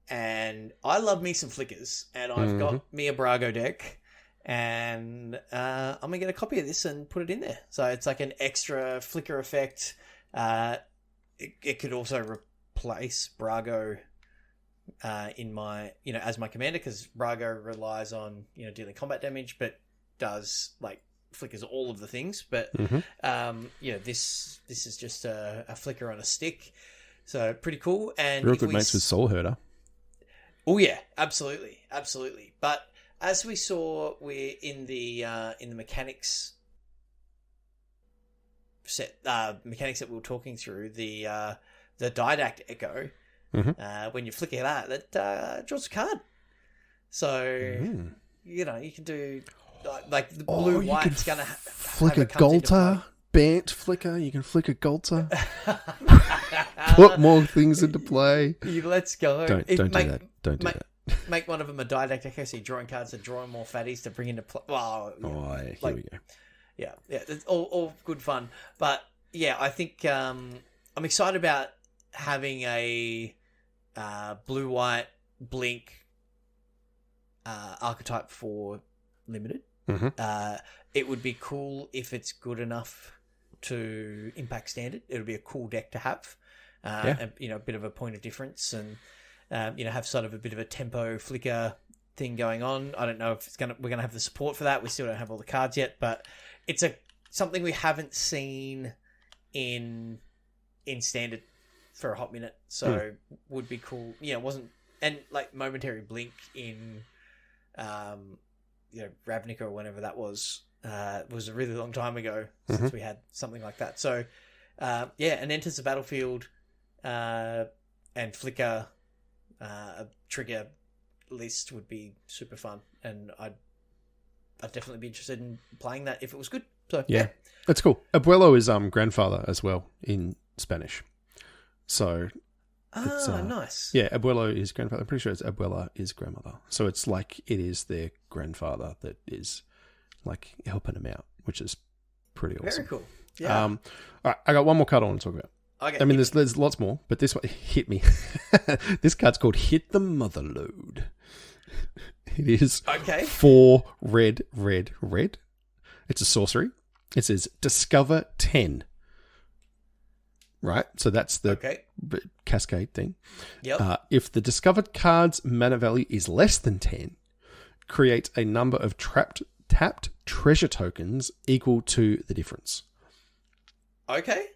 And I love me some flickers. And I've got me a Brago deck. And I'm going to get a copy of this and put it in there. So it's like an extra flicker effect. It could also replace Brago in my, as my commander, because Brago relies on, dealing combat damage, but does flickers all of the things. But, this is just a flicker on a stick. So pretty cool. And real good mates with Soul Herder. Oh yeah, absolutely. Absolutely. But as we saw, we're in the mechanics set, mechanics that we were talking through, the Didact Echo. When you flicker that draws a card. So you can do like the blue white's gonna flicker Golter, Bant flicker. You can flicker Golter. Put more things into play. Let's go. Don't do that. Don't do that. Make one of them a Didact Echo, so you're drawing cards and drawing more fatties to bring into play. Well, here we go. Yeah, it's all good fun. But yeah, I think I'm excited about having a blue-white blink archetype for limited. It would be cool if it's good enough to impact standard. It would be a cool deck to have. And, a bit of a point of difference and have sort of a bit of a tempo flicker thing going on. I don't know if we're gonna have the support for that. We still don't have all the cards yet, but it's something we haven't seen in standard for a hot minute. So would be cool. It wasn't, and momentary blink in Ravnica or whenever that was a really long time ago since we had something like that. So and enters the battlefield and flicker a trigger list would be super fun, and I'd definitely be interested in playing that if it was good. So yeah. That's cool. Abuelo is grandfather as well in Spanish, so Nice. Yeah, abuelo is grandfather. I'm pretty sure it's abuela is grandmother. So it's like it is their grandfather that is like helping them out, which is pretty awesome. Very cool. Yeah. All right, I got one more card I want to talk about. Okay. I mean, there's lots more, but this one hit me. This card's called Hit the Mother Load. It is 4 red. It's a sorcery. It says discover 10. Right? So that's the cascade thing. Yep. If the discovered card's mana value is less than 10, create a number of tapped treasure tokens equal to the difference. Okay.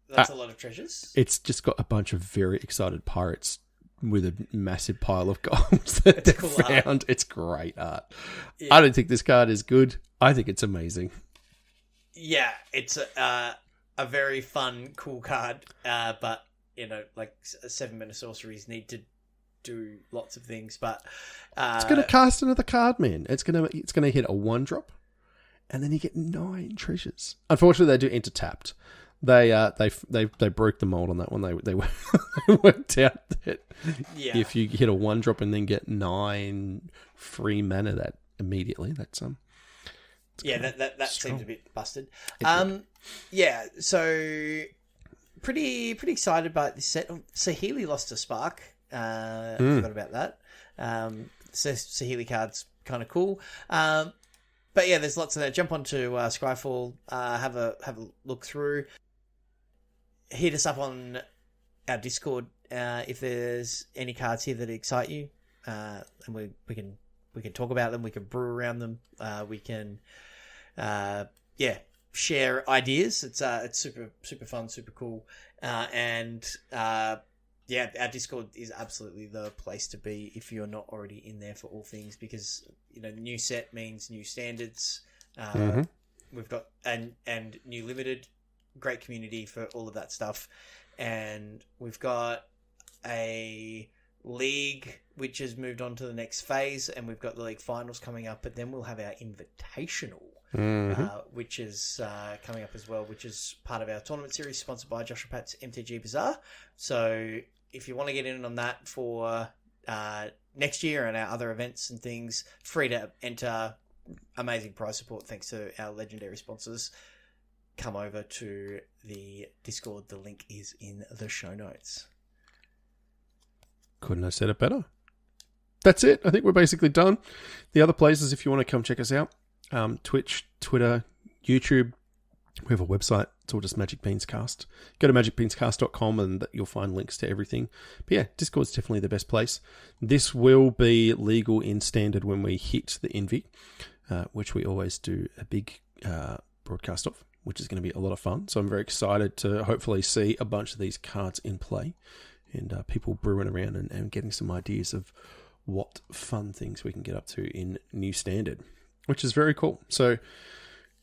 That's a lot of treasures. It's just got a bunch of very excited pirates with a massive pile of gold that they found. Art. It's great art. Yeah. I don't think this card is good. I think it's amazing. Yeah, it's a very fun, cool card. But, like 7-mana sorceries need to do lots of things. But it's going to cast another card, man. It's going to hit a 1-drop, and then you get 9 treasures. Unfortunately, they do enter tapped. They broke the mold on that one. They worked out that if you hit a 1-drop and then get 9 free mana that immediately, that's that seems a bit busted. So pretty excited about this set. Saheeli lost a spark. Forgot about that. Saheeli card's kind of cool. But yeah, there's lots of that. Jump onto Skyfall, have a look through. Hit us up on our Discord if there's any cards here that excite you, and we can talk about them. We can brew around them. We can share ideas. It's super fun, super cool, and our Discord is absolutely the place to be if you're not already in there for all things, because new set means new standards. We've got and new limited. Great community for all of that stuff, and we've got a league which has moved on to the next phase, and we've got the league finals coming up, but then we'll have our invitational, which is coming up as well, which is part of our tournament series sponsored by Joshua Pat's MTG Bazaar. So if you want to get in on that for next year and our other events and things, free to enter, amazing prize support thanks to our legendary sponsors. Come over to the Discord. The link is in the show notes. Couldn't have said it better. That's it. I think we're basically done. The other places, if you want to come check us out, Twitch, Twitter, YouTube. We have a website. It's all just Magic Beans Cast. Go to magicbeanscast.com and you'll find links to everything. But yeah, Discord's definitely the best place. This will be legal in standard when we hit the Envy, which we always do a big broadcast of, which is going to be a lot of fun. So I'm very excited to hopefully see a bunch of these cards in play and people brewing around and getting some ideas of what fun things we can get up to in New Standard, which is very cool. So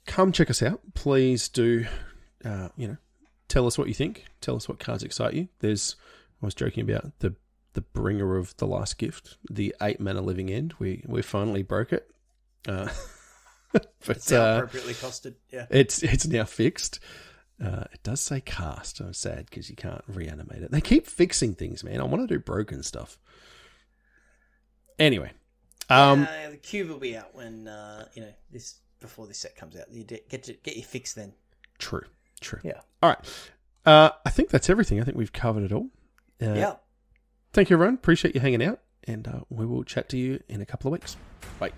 come check us out. Please do, tell us what you think. Tell us what cards excite you. I was joking about the bringer of the last gift, the 8-mana Living End. We finally broke it. But it's now appropriately costed. Yeah, it's now fixed. It does say cast. I'm sad because you can't reanimate it. They keep fixing things, man. I want to do broken stuff. Anyway, the cube will be out when before this set comes out. You get your fix then. True. Yeah. All right. I think that's everything. I think we've covered it all. Yeah. Thank you, everyone. Appreciate you hanging out, and we will chat to you in a couple of weeks. Bye.